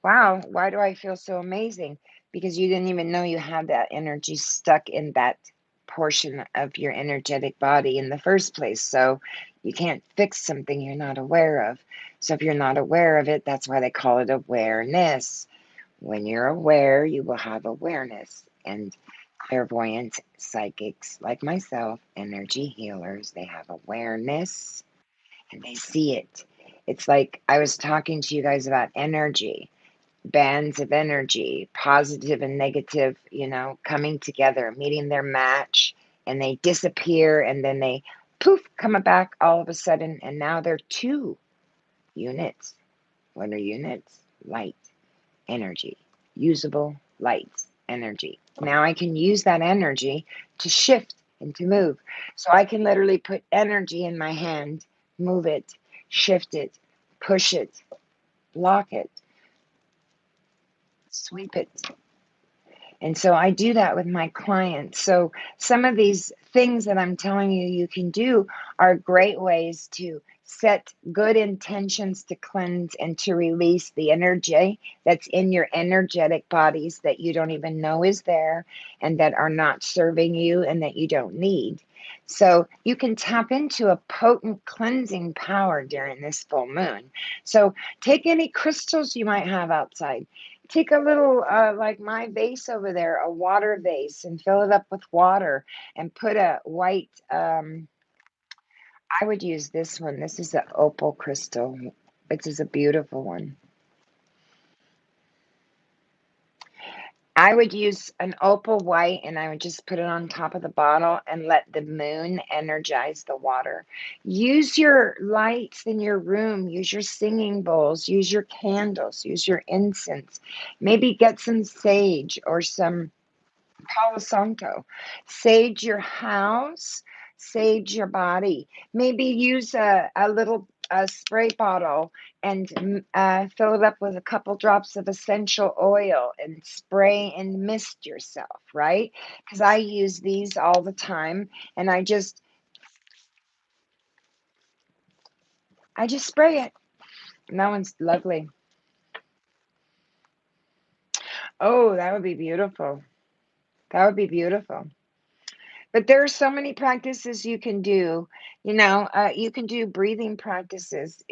wow, why do I feel so amazing? Because you didn't even know you had that energy stuck in that portion of your energetic body in the first place. So you can't fix something you're not aware of. So if you're not aware of it, that's why they call it awareness. When you're aware, you will have awareness. And clairvoyant psychics like myself, energy healers, they have awareness and they see it. It's like I was talking to you guys about energy, bands of energy, positive and negative, coming together, meeting their match, and they disappear, and then they poof, come back all of a sudden, and now they're two units. What are units? Light, energy, usable light, energy. Now I can use that energy to shift and to move. So I can literally put energy in my hand, move it, shift it, push it, block it, sweep it. And so I do that with my clients. So some of these things that I'm telling you you can do are great ways to set good intentions to cleanse and to release the energy that's in your energetic bodies that you don't even know is there and that are not serving you and that you don't need. So you can tap into a potent cleansing power during this full moon. So take any crystals you might have outside. Take a little, like my vase over there, a water vase, and fill it up with water and put a white, I would use this one. This is an opal crystal. This is a beautiful one. I would use an opal white and I would just put it on top of the bottle and let the moon energize the water. Use your lights in your room, use your singing bowls, use your candles, use your incense. Maybe get some sage or some Palo Santo. Sage your house, sage your body. Maybe use a little spray bottle and fill it up with a couple drops of essential oil and spray and mist yourself, right? Because I use these all the time, and I just spray it. And that one's lovely. Oh, that would be beautiful. That would be beautiful. But there are so many practices you can do. You can do breathing practices.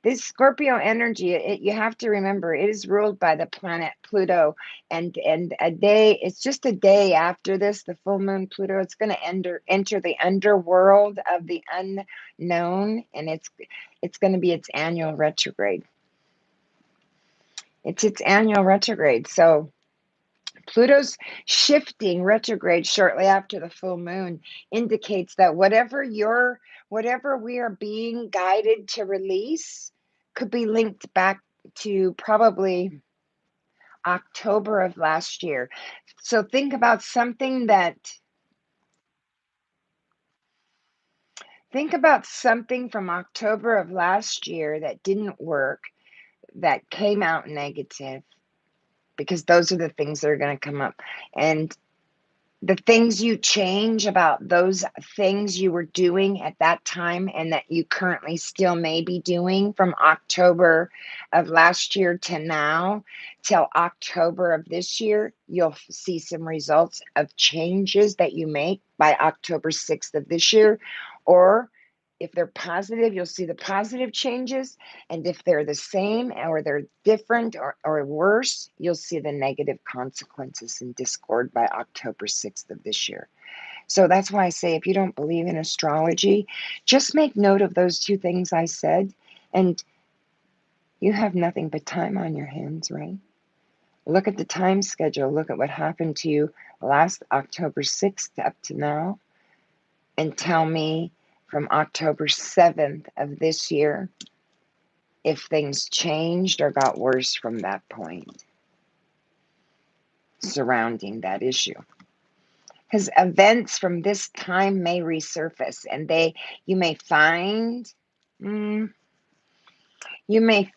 This Scorpio energy. You have to remember it is ruled by the planet Pluto, and a day. It's just a day after this, the full moon Pluto. It's going to enter the underworld of the unknown, and it's going to be its annual retrograde. It's its annual retrograde. So Pluto's shifting retrograde shortly after the full moon indicates that whatever we are being guided to release could be linked back to probably October of last year. So think about something from October of last year that didn't work, that came out negative, because those are the things that are going to come up. And the things you change about those things you were doing at that time and that you currently still may be doing from October of last year to now till October of this year, you'll see some results of changes that you make by October 6th of this year. Or if they're positive, you'll see the positive changes. And if they're the same or they're different or worse, you'll see the negative consequences and discord by October 6th of this year. So that's why I say, if you don't believe in astrology, just make note of those two things I said. And you have nothing but time on your hands, right? Look at the time schedule. Look at what happened to you last October 6th up to now. And tell me from October 7th of this year if things changed or got worse from that point surrounding that issue. Because events from this time may resurface, and you may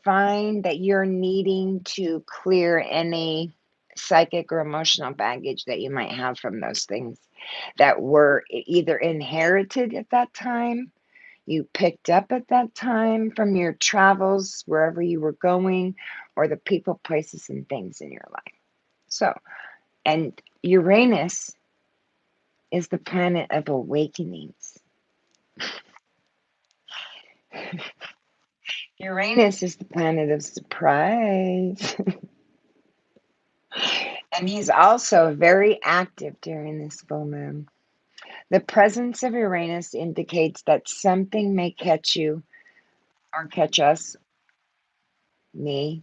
find that you're needing to clear any psychic or emotional baggage that you might have from those things that were either inherited at that time, you picked up at that time from your travels, wherever you were going, or the people, places, and things in your life. So, and Uranus is the planet of awakenings. Uranus is the planet of surprise. And he's also very active during this full moon. The presence of Uranus indicates that something may catch you or catch us, me,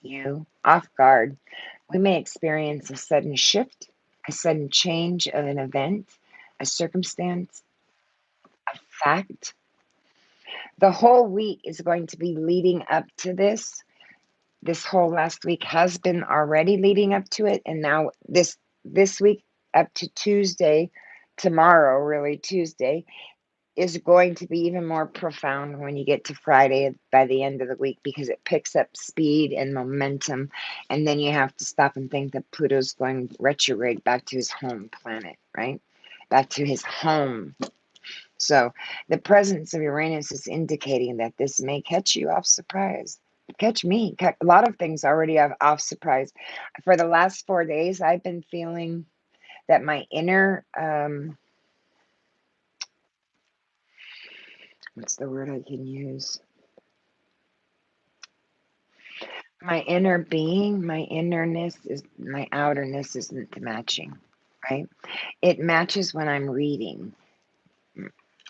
you, off guard. We may experience a sudden shift, a sudden change of an event, a circumstance, a fact. The whole week is going to be leading up to this. This whole last week has been already leading up to it, and now this week up to Tuesday, tomorrow, really Tuesday, is going to be even more profound when you get to Friday by the end of the week, because it picks up speed and momentum. And then you have to stop and think that Pluto's going retrograde back to his home planet, right? Back to his home. So the presence of Uranus is indicating that this may catch you off surprise. Catch me. A lot of things already off surprise. For the last 4 days, I've been feeling that my inner, what's the word I can use? My inner being, my innerness is, my outerness isn't matching, right? It matches when I'm reading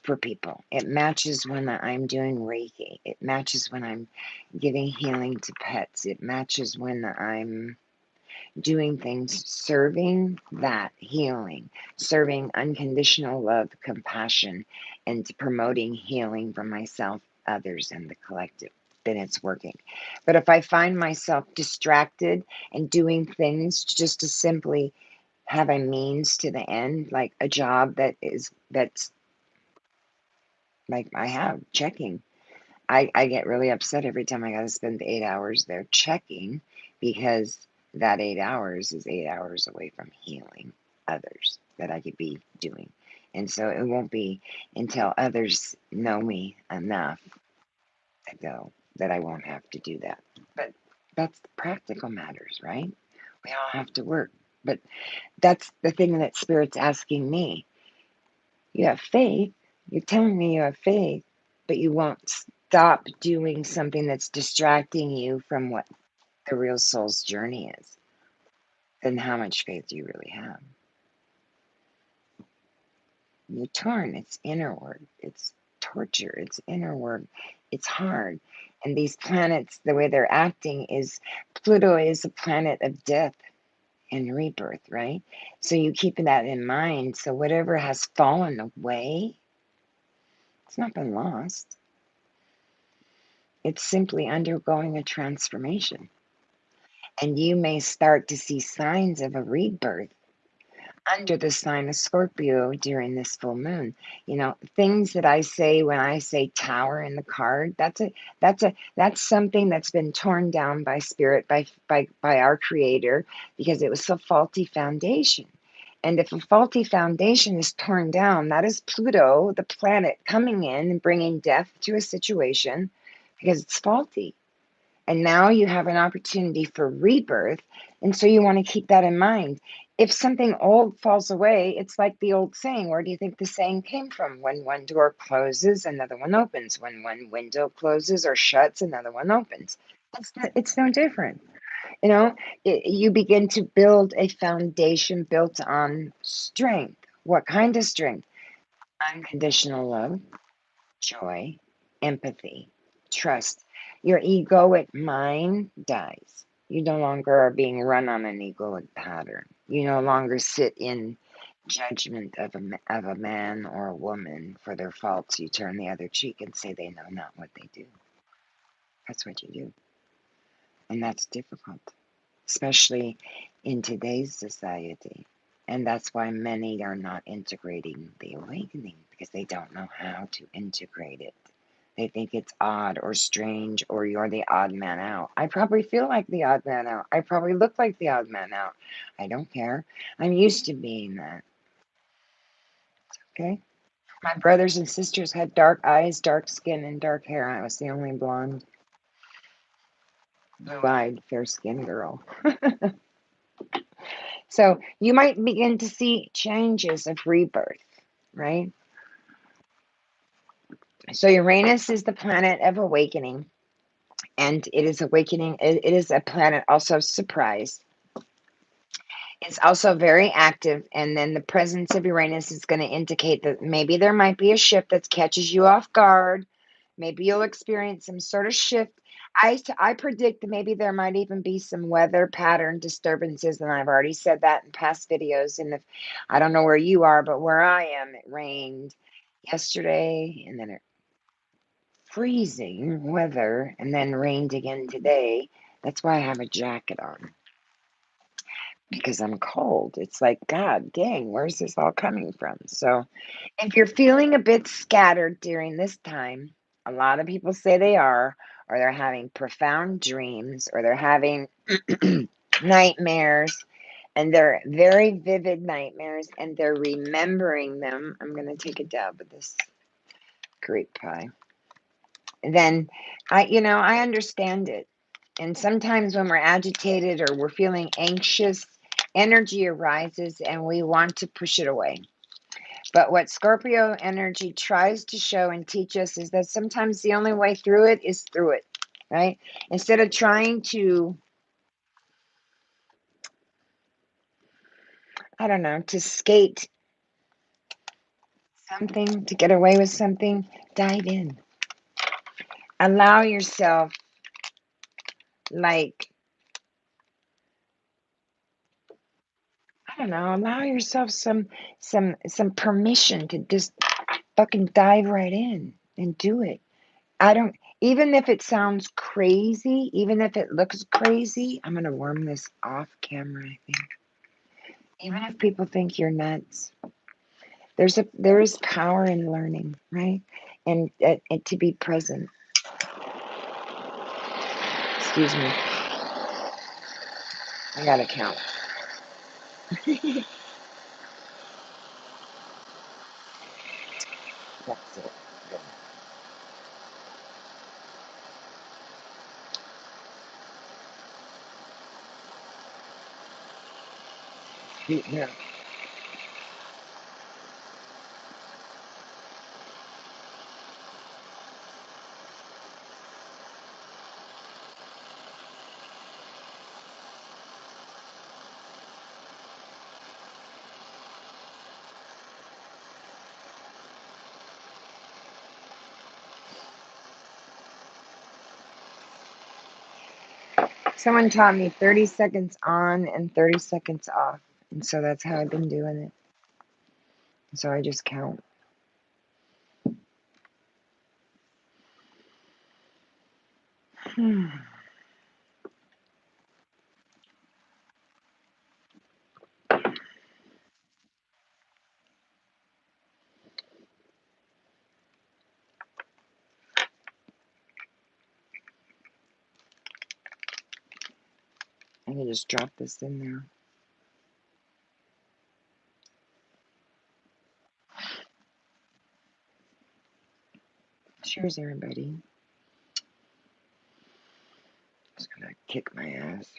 for people. It matches when I'm doing Reiki. It matches when I'm giving healing to pets. It matches when I'm doing things serving that healing, serving unconditional love, compassion, and promoting healing for myself, others, and the collective. Then it's working. But if I find myself distracted and doing things just to simply have a means to the end, like a job that's like I have checking, I get really upset every time I got to spend 8 hours there checking, because that 8 hours is 8 hours away from healing others that I could be doing. And so it won't be until others know me enough to go that I won't have to do that. But that's the practical matters, right? We all have to work. But that's the thing that Spirit's asking me. You have faith. You're telling me you have faith, but you won't stop doing something that's distracting you from what the real soul's journey is. Then how much faith do you really have? You're torn. It's inner work. It's torture. It's inner work. It's hard. And these planets, the way they're acting is Pluto is a planet of death and rebirth, right? So you keep that in mind. So whatever has fallen away, it's not been lost. It's simply undergoing a transformation. And you may start to see signs of a rebirth under the sign of Scorpio during this full moon. You know, things that I say when I say tower in the card, that's something that's been torn down by spirit, by our creator, because it was a faulty foundation. And if a faulty foundation is torn down, that is Pluto, the planet, coming in and bringing death to a situation because it's faulty. And now you have an opportunity for rebirth. And so you want to keep that in mind. If something old falls away, it's like the old saying. Where do you think the saying came from? When one door closes, another one opens. When one window closes or shuts, another one opens. It's no different. You know, you begin to build a foundation built on strength. What kind of strength? Unconditional love, joy, empathy, trust. Your egoic mind dies. You no longer are being run on an egoic pattern. You no longer sit in judgment of a man or a woman for their faults. You turn the other cheek and say they know not what they do. That's what you do. And that's difficult, especially in today's society. And that's why many are not integrating the awakening because they don't know how to integrate it. They think it's odd or strange or you're the odd man out. I probably feel like the odd man out. I probably look like the odd man out. I don't care. I'm used to being that. Okay? My brothers and sisters had dark eyes, dark skin, and dark hair. I was the only blonde, blue-eyed, fair-skinned girl. So you might begin to see changes of rebirth, right? So Uranus is the planet of awakening, and it is awakening. It is a planet also of surprise. It's also very active, and then the presence of Uranus is going to indicate that maybe there might be a shift that catches you off guard. Maybe you'll experience some sort of shift. I predict that maybe there might even be some weather pattern disturbances, and I've already said that in past videos. And if I don't know where you are, but where I am, it rained yesterday, and then it freezing weather, and then rained again today. That's why I have a jacket on because I'm cold. It's like, God dang, where's this all coming from? So if you're feeling a bit scattered during this time, a lot of people say they are, or they're having profound dreams, or they're having nightmares, and they're very vivid nightmares, and they're remembering them. I'm going to take a dab of this grape pie. Then I understand it. And sometimes when we're agitated or we're feeling anxious, energy arises and we want to push it away. But what Scorpio energy tries to show and teach us is that sometimes the only way through it is through it, right? Instead of trying to, I don't know, to skate something, to get away with something, dive in. Allow yourself, like, I don't know, allow yourself some permission to just fucking dive right in and do it. I don't, even if it sounds crazy, even if it looks crazy, I'm going to warm this off camera, I think. Even if people think you're nuts, there is power in learning, right? And to be present. Excuse me. I got to count. That's it. Good. Yeah. Someone taught me 30 seconds on and 30 seconds off. And so that's how I've been doing it. So I just count. I can just drop this in there. Cheers, everybody. Just gonna kick my ass.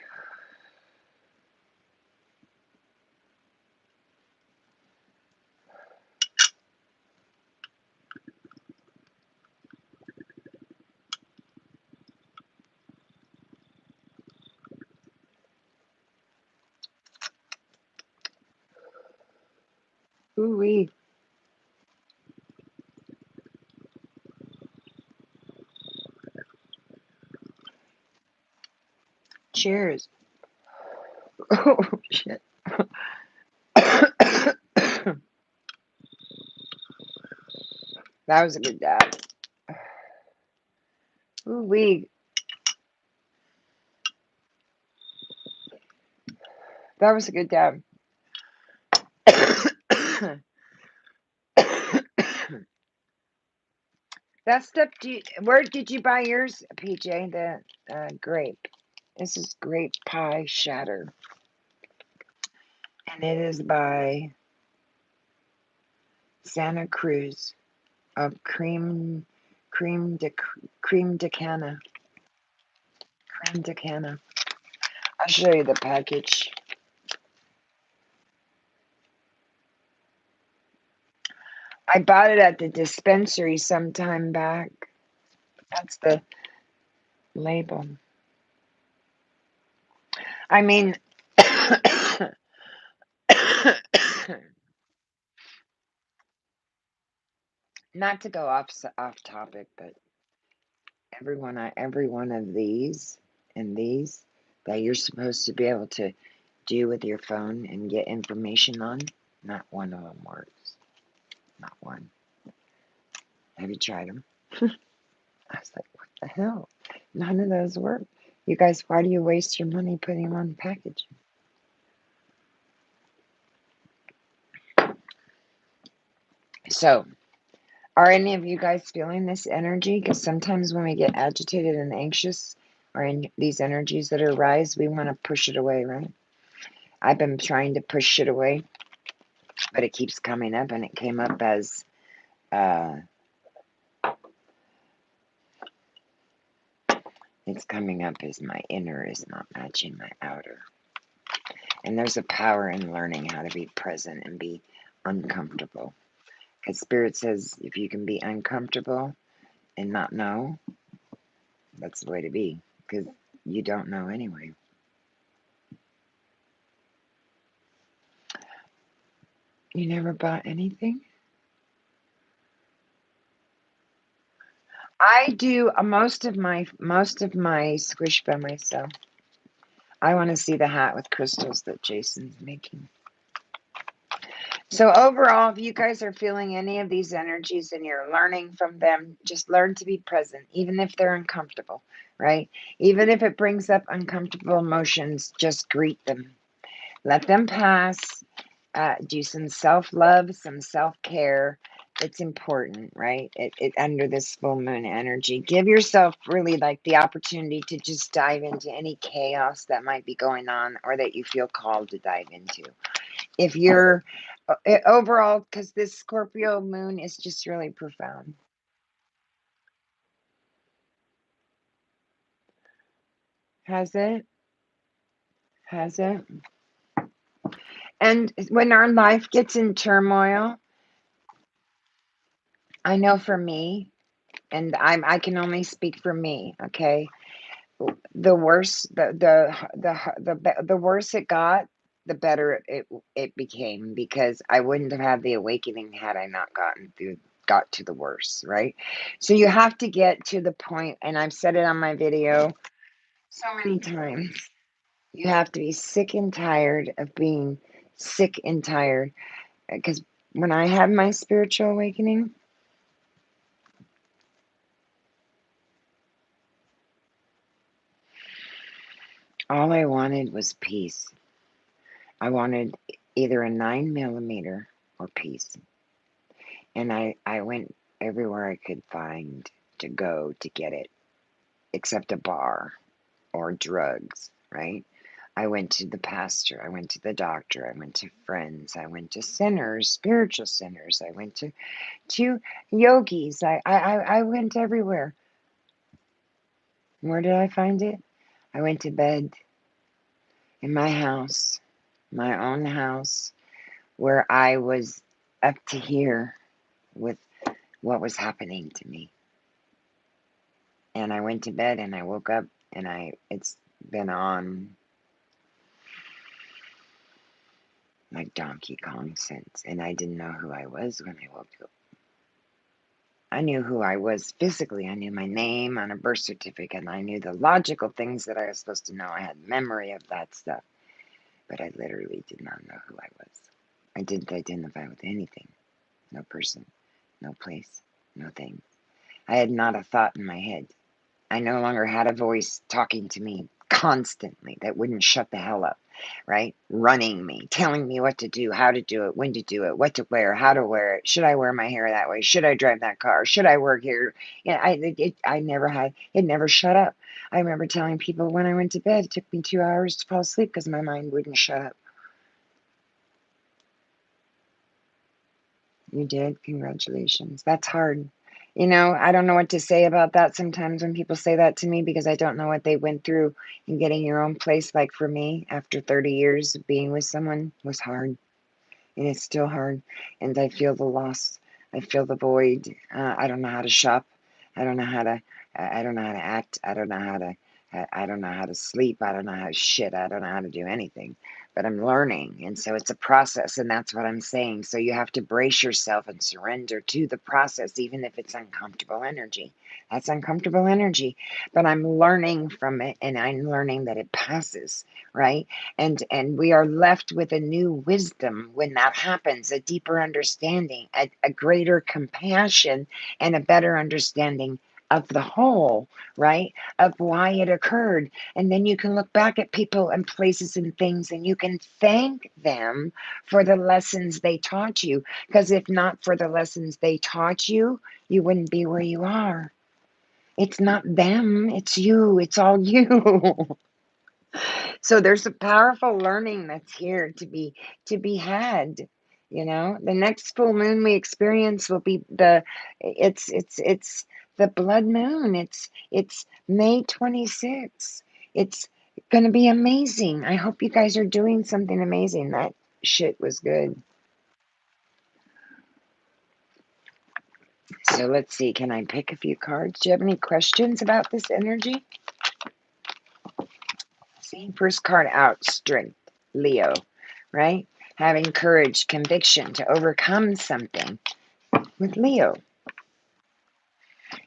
Ooh-wee. Cheers. Oh, shit. That was a good dab. Ooh-wee. That was a good dab. That stuff, where did you buy yours, PJ? The grape. This is grape pie shatter. And it is by Santa Cruz of cream de cana. Creme de cana. I'll show you the package. I bought it at the dispensary some time back. That's the label. I mean, not to go off topic, but every one of these and these that you're supposed to be able to do with your phone and get information on, not one of them works. Not one. Have you tried them? I was like, what the hell? None of those work. You guys, why do you waste your money putting them on the package? So, are any of you guys feeling this energy? Because sometimes when we get agitated and anxious, or in these energies that arise, we want to push it away, right? I've been trying to push it away, but it keeps coming up, and it came up as it's coming up as my inner is not matching my outer. And there's a power in learning how to be present and be uncomfortable. Because Spirit says if you can be uncomfortable and not know, that's the way to be. Because you don't know anyway. You never bought anything? I do most of my squish by myself. I want to see the hat with crystals that Jason's making. So overall, if you guys are feeling any of these energies and you're learning from them, just learn to be present, even if they're uncomfortable, right? Even if it brings up uncomfortable emotions, just greet them. Let them pass. Do some self-love, some self-care. It's important, right? It under this full moon energy. Give yourself really like the opportunity to just dive into any chaos that might be going on or that you feel called to dive into. If you're overall, because this Scorpio moon is just really profound. Has it? Has it? And when our life gets in turmoil, I know for me, and I can only speak for me, okay? The worse the worse it got, the better it became, because I wouldn't have had the awakening had I not got to the worst, right? So you have to get to the point, and I've said it on my video so many times. You have to be sick and tired of being sick and tired. Because when I had my spiritual awakening, all I wanted was peace. I wanted either a 9 millimeter or peace. And I went everywhere I could find to go to get it, except a bar or drugs, right? I went to the pastor, I went to the doctor, I went to friends, I went to sinners, spiritual sinners, I went to yogis, I went everywhere. Where did I find it? I went to bed in my house, my own house, where I was up to here with what was happening to me. And I went to bed and I woke up and it's been on like Donkey Kong since. And I didn't know who I was when I woke up. I knew who I was physically. I knew my name on a birth certificate, and I knew the logical things that I was supposed to know. I had memory of that stuff. But I literally did not know who I was. I didn't identify with anything. No person, no place, no thing. I had not a thought in my head. I no longer had a voice talking to me constantly that wouldn't shut the hell up, right? Running me, telling me what to do, how to do it, when to do it, what to wear, how to wear it. Should I wear my hair that way? Should I drive that car? Should I work here? Yeah, I never had, it never shut up. I remember telling people when I went to bed, it took me 2 hours to fall asleep because my mind wouldn't shut up. You did? Congratulations. That's hard. I don't know what to say about that sometimes when people say that to me, because I don't know what they went through in getting your own place. Like for me, after 30 years of being with someone, was hard. And it's still hard. And I feel the loss. I feel the void. I don't know how to shop. I don't know how to. I don't know how to act. I don't know how to. I don't know how to sleep. I don't know how to shit. I don't know how to do anything. But I'm learning. And so it's a process. And that's what I'm saying. So you have to brace yourself and surrender to the process, even if it's uncomfortable energy. That's uncomfortable energy. But I'm learning from it. And I'm learning that it passes, right? And we are left with a new wisdom when that happens, a deeper understanding, a greater compassion, and a better understanding of the whole, right? Of why it occurred. And then you can look back at people and places and things, and you can thank them for the lessons they taught you. Because if not for the lessons they taught you, you wouldn't be where you are. It's not them, it's you, it's all you. So there's a powerful learning that's here to be had. The next full moon we experience will be it's the blood moon. It's May 26th. It's going to be amazing. I hope you guys are doing something amazing. That shit was good. So let's see, can I pick a few cards? Do you have any questions about this energy? See, first card out, strength, Leo, right? Having courage, conviction to overcome something with Leo.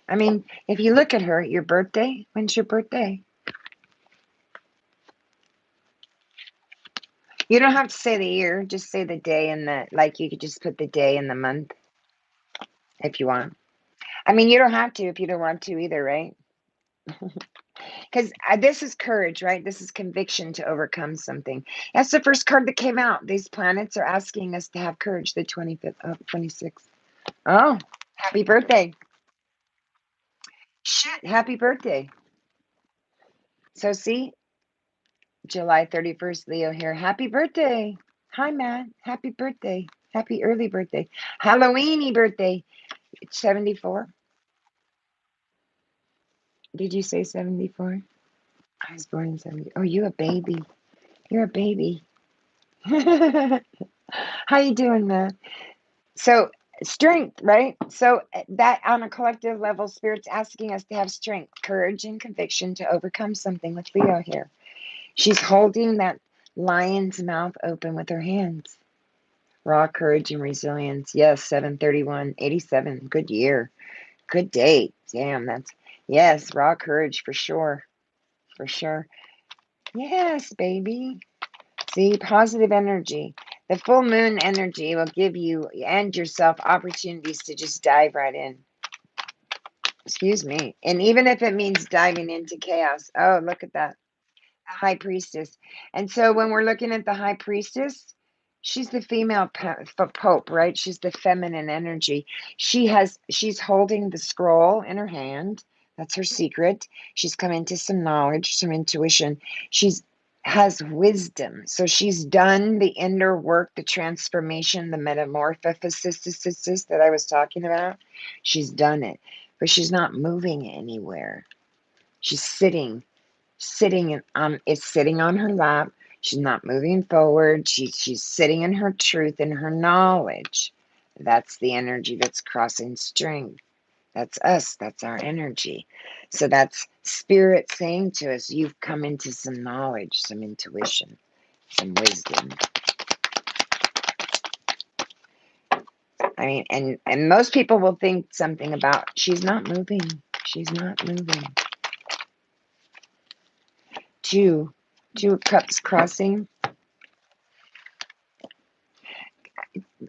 I mean, if you look at her, your birthday, when's your birthday? You don't have to say the year, just say the day and like you could just put the day and the month if you want. I mean, you don't have to if you don't want to either, right? Because this is courage, right? This is conviction to overcome something. That's the first card that came out. These planets are asking us to have courage, the 25th, 26th. Oh, happy birthday. Shit, happy birthday. So see, July 31st, Leo here. Happy birthday. Hi, Matt. Happy birthday. Happy early birthday. Halloweeny birthday. It's 74. Did you say 74? I was born in 70. Oh, you a baby. You're a baby. How you doing, man? So strength, right? So that on a collective level, Spirit's asking us to have strength, courage, and conviction to overcome something with Leo here. She's holding that lion's mouth open with her hands. Raw courage and resilience. Yes, 7/31/87. Good year. Good date. Damn, that's yes, raw courage for sure. For sure. Yes, baby. See, positive energy. The full moon energy will give you and yourself opportunities to just dive right in. Excuse me. And even if it means diving into chaos. Oh, look at that. High priestess. And so when we're looking at the high priestess, she's the female pope, right? She's the feminine energy. She's holding the scroll in her hand. That's her secret. She's come into some knowledge, some intuition. She's has wisdom. So she's done the inner work, the transformation, the metamorphosis that I was talking about. She's done it, but she's not moving anywhere. She's sitting on her lap. She's not moving forward. She's sitting in her truth and her knowledge. That's the energy that's crossing strength. That's us. That's our energy. So that's spirit saying to us, you've come into some knowledge, some intuition, some wisdom. I mean, and most people will think something about, she's not moving. She's not moving. Two cups crossing.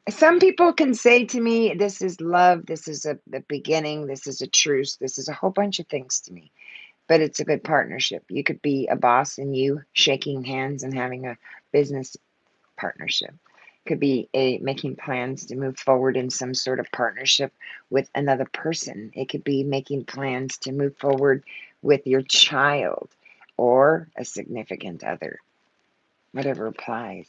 Some people can say to me, this is love, this is a beginning, this is a truce, this is a whole bunch of things to me, but it's a good partnership. You could be a boss and you shaking hands and having a business partnership. Could be making plans to move forward in some sort of partnership with another person. It could be making plans to move forward with your child or a significant other, whatever applies.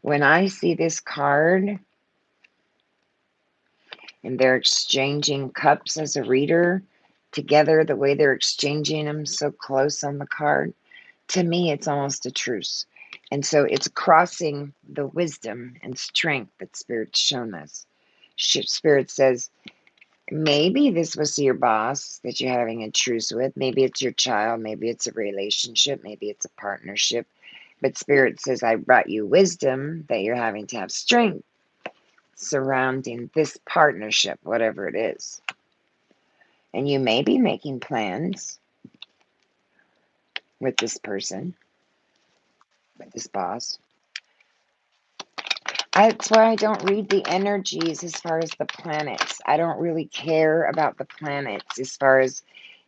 When I see this card, and they're exchanging cups as a reader together, the way they're exchanging them so close on the card, to me it's almost a truce. And so it's crossing the wisdom and strength that Spirit's shown us. Spirit says, maybe this was your boss that you're having a truce with, maybe it's your child, maybe it's a relationship, maybe it's a partnership, but Spirit says, I brought you wisdom that you're having to have strength surrounding this partnership, whatever it is. And you may be making plans with this person, with this boss. That's why I don't read the energies as far as the planets. I don't really care about the planets as far as,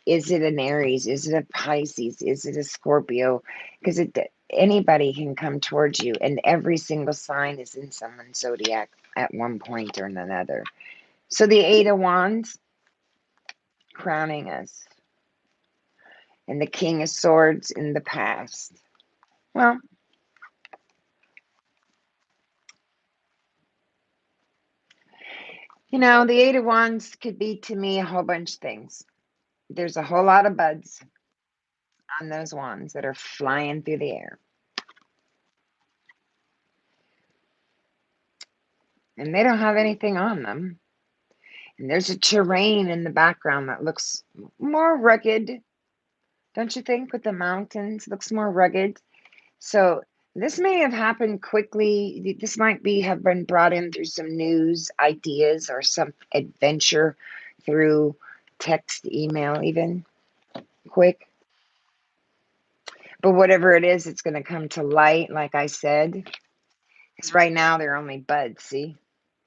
is it an Aries? Is it a Pisces? Is it a Scorpio? Because anybody can come towards you, and every single sign is in someone's zodiac at one point or another. So the Eight of Wands, crowning us. And the King of Swords in the past. Well, the Eight of Wands could be to me a whole bunch of things. There's a whole lot of buds on those wands that are flying through the air. And they don't have anything on them. And there's a terrain in the background that looks more rugged. Don't you think? With the mountains, looks more rugged. So this may have happened quickly. This might have been brought in through some news ideas or some adventure through text, email, even quick. But whatever it is, it's going to come to light, like I said. Because right now they're only buds, see?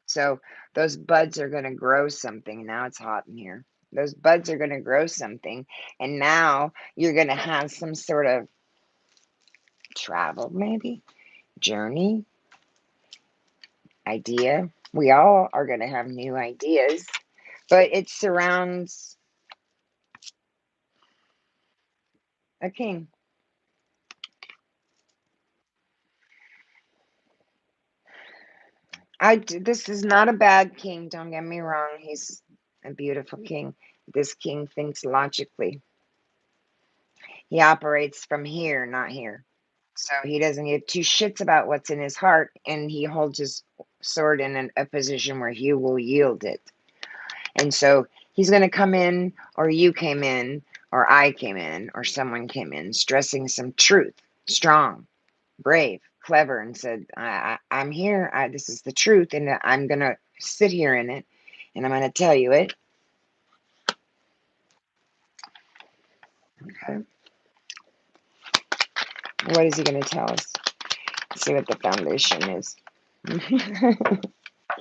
So those buds are going to grow something. Now it's hot in here. Those buds are going to grow something. And now you're going to have some sort of travel, maybe, journey, idea. We all are going to have new ideas, but it surrounds a king. This is not a bad king, don't get me wrong. He's a beautiful king. This king thinks logically. He operates from here, not here. So he doesn't give two shits about what's in his heart, and he holds his sword in a position where he will yield it. And so he's going to come in, or you came in, or I came in, or someone came in, stressing some truth, strong, brave, clever, and said, I'm here. This is the truth, and I'm going to sit here in it, and I'm going to tell you it. Okay. What is he going to tell us? Let's see what the foundation is.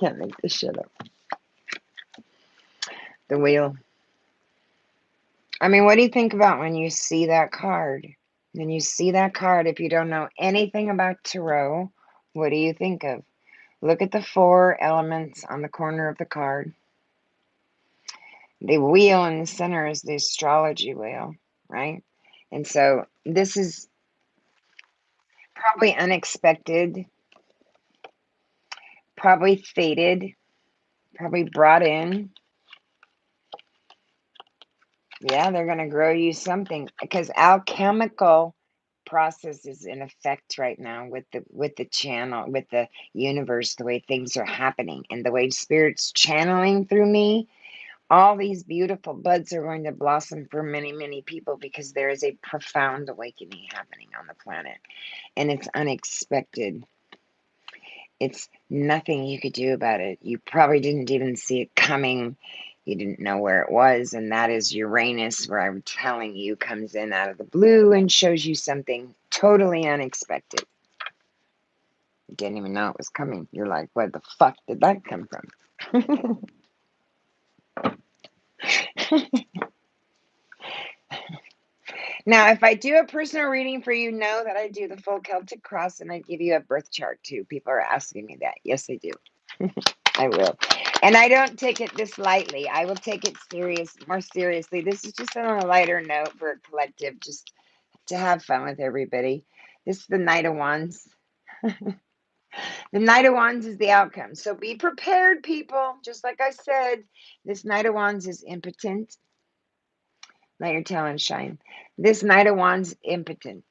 Can't make this shit up. The wheel. I mean, what do you think about when you see that card? When you see that card, if you don't know anything about tarot, what do you think of? Look at the 4 elements on the corner of the card. The wheel in the center is the astrology wheel, right? And so this is probably unexpected, probably fated, probably brought in. Yeah, they're going to grow you something because alchemical process is in effect right now with the channel, with the universe, the way things are happening and the way spirit's channeling through me. All these beautiful buds are going to blossom for many, many people because there is a profound awakening happening on the planet, and it's unexpected. It's nothing you could do about it. You probably didn't even see it coming. You didn't know where it was, and that is Uranus, where I'm telling you, comes in out of the blue and shows you something totally unexpected. You didn't even know it was coming. You're like, where the fuck did that come from? Now, if I do a personal reading for you, know that I do the full Celtic cross and I give you a birth chart too. People are asking me that. Yes, I do. I will. And I don't take it this lightly. I will take it more seriously. This is just on a lighter note for a collective, just to have fun with everybody. This is the Knight of Wands. The Knight of Wands is the outcome. So be prepared, people. Just like I said, this Knight of Wands is impotent. Let your talent shine. This Knight of Wands is impotent.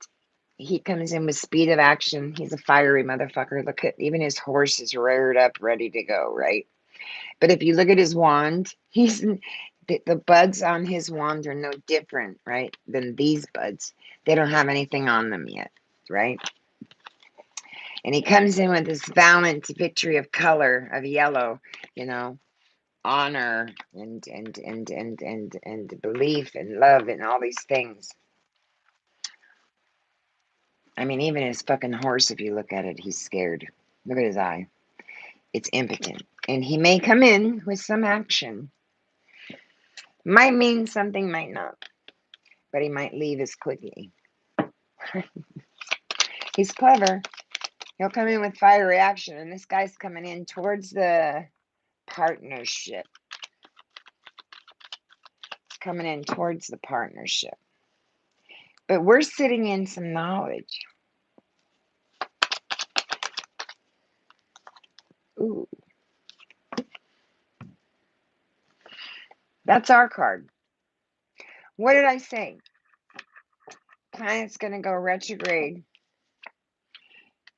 He comes in with speed of action. He's a fiery motherfucker. Look at, even his horse is reared up, ready to go, right? But if you look at his wand, the buds on his wand are no different, right, than these buds. They don't have anything on them yet, right? And he comes in with this valiant victory of color, of yellow, honor and belief and love and all these things. I mean, even his fucking horse, if you look at it, he's scared. Look at his eye. It's impotent. And he may come in with some action. Might mean something, might not. But he might leave as quickly. He's clever. He'll come in with fire reaction, and this guy's coming in towards the partnership. It's coming in towards the partnership. But we're sitting in some knowledge. Ooh. That's our card. What did I say? Planet's going to go retrograde.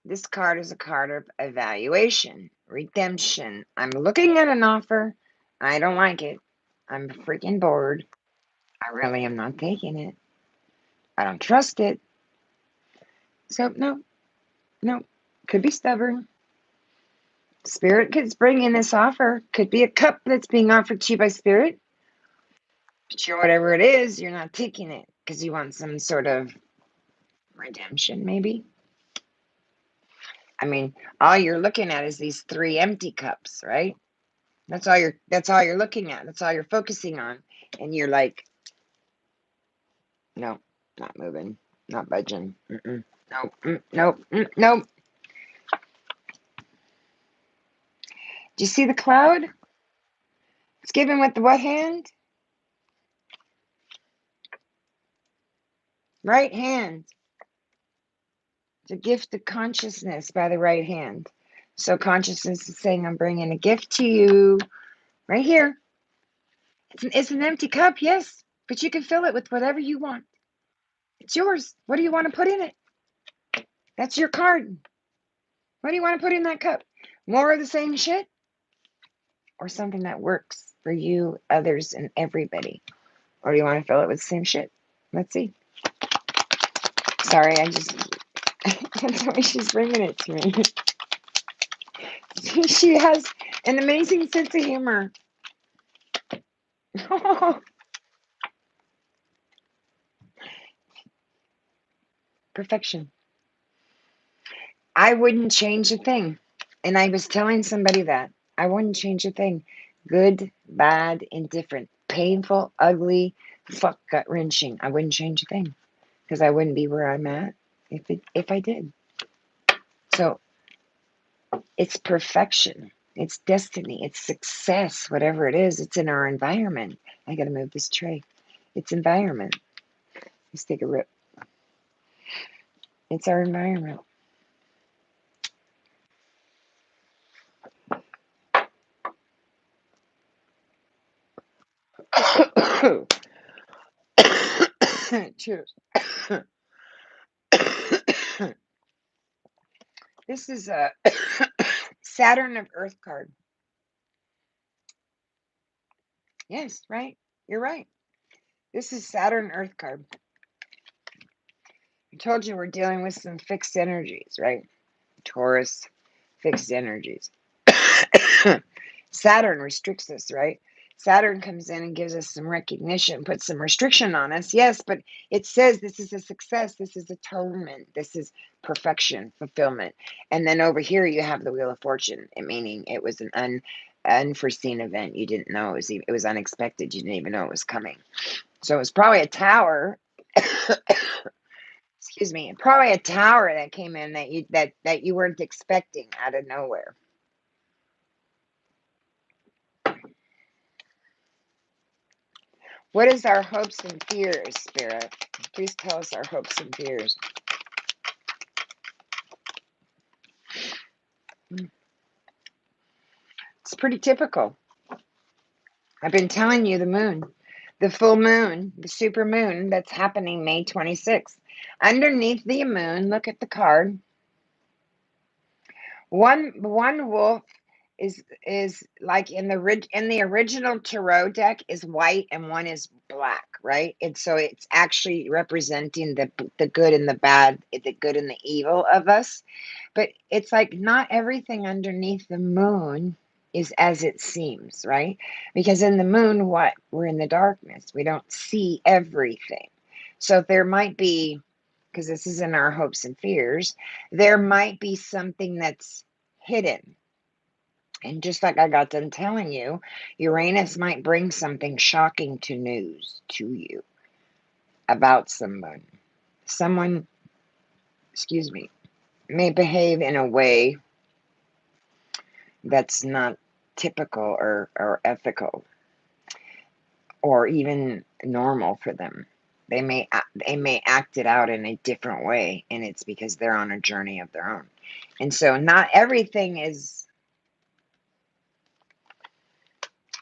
This card is a card of evaluation, redemption. I'm looking at an offer. I don't like it. I'm freaking bored. I really am not taking it. I don't trust it. So, no. Could be stubborn. Spirit could bring in this offer. Could be a cup that's being offered to you by Spirit. But whatever it is, you're not taking it because you want some sort of redemption, maybe. I mean, all you're looking at is these 3 empty cups, right? That's all you're looking at. That's all you're focusing on. And you're like, no, not moving, not budging. Nope. Nope. Do you see the cloud? It's given with the what hand? Right hand. It's a gift of consciousness by the right hand. So consciousness is saying, I'm bringing a gift to you right here. It's an empty cup, yes, but you can fill it with whatever you want. It's yours. What do you want to put in it? That's your card. What do you want to put in that cup? More of the same shit? Or something that works for you, others, and everybody? Or do you want to fill it with the same shit? Let's see. Sorry, that's the way she's bringing it to me. She has an amazing sense of humor. Perfection. I wouldn't change a thing. And I was telling somebody that. I wouldn't change a thing. Good, bad, indifferent, painful, ugly, fuck, gut wrenching. I wouldn't change a thing because I wouldn't be where I'm at if I did. So it's perfection. It's destiny. It's success. Whatever it is, it's in our environment. I got to move this tray. It's environment. Let's take a rip. It's our environment. Cheers. This is a Saturn of Earth card. Yes, right. You're right. This is Saturn Earth card. I told you we're dealing with some fixed energies, right? Taurus, fixed energies. Saturn restricts us, right? Saturn comes in and gives us some recognition, puts some restriction on us. Yes, but it says this is a success. This is atonement. This is perfection, fulfillment. And then over here you have the Wheel of Fortune, meaning it was an unforeseen event. You didn't know it was unexpected. You didn't even know it was coming. So it was probably a tower. Excuse me, probably a tower that came in that you weren't expecting out of nowhere. What is our hopes and fears, Spirit? Please tell us our hopes and fears. It's pretty typical. I've been telling you the moon, the full moon, the super moon that's happening May 26th. Underneath the moon, look at the card. One wolf is like in the original tarot deck is white and one is black, right? And so it's actually representing the good and the bad, the good and the evil of us. But it's like not everything underneath the moon is as it seems, right? Because in the moon, what? We're in the darkness. We don't see everything. So there might be, because this is in our hopes and fears, there might be something that's hidden. And just like I got done telling you, Uranus might bring something shocking to news to you about someone. Someone, excuse me, may behave in a way that's not typical or ethical or even normal for them. They may act it out in a different way, and it's because they're on a journey of their own. And so not everything is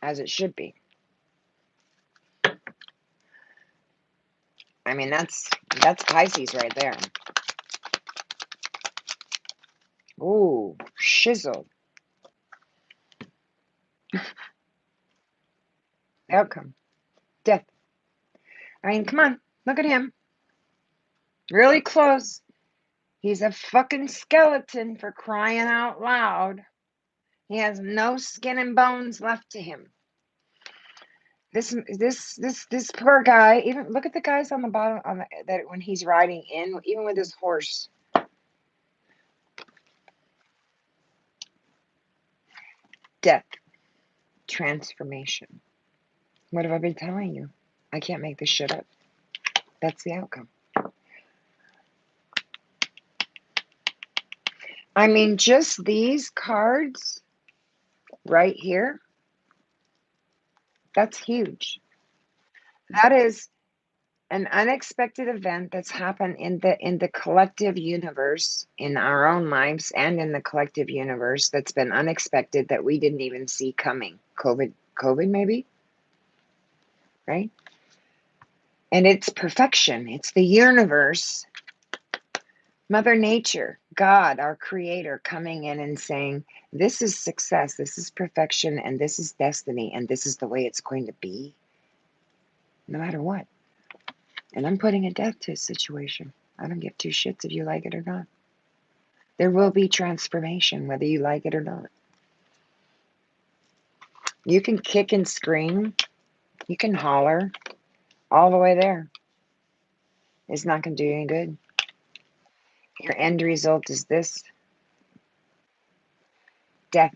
as it should be. I mean, that's Pisces right there. Ooh, shizzle. Outcome. Death. I mean, come on. Look at him. Really close. He's a fucking skeleton, for crying out loud. He has no skin and bones left to him. This poor guy. Even look at the guys on the bottom that when he's riding in, even with his horse. Death. Transformation. What have I been telling you? I can't make this shit up. That's the outcome. I mean, just these cards right here, that's huge. That is an unexpected event that's happened in the collective universe, in our own lives and in the collective universe, that's been unexpected, that we didn't even see coming. COVID maybe, right? And it's perfection. It's the universe Mother Nature, God, our creator, coming in and saying, this is success, this is perfection, and this is destiny, and this is the way it's going to be, no matter what. And I'm putting a death to a situation. I don't give two shits if you like it or not. There will be transformation, whether you like it or not. You can kick and scream, you can holler, all the way there. It's not going to do you any good. Your end result is this: death.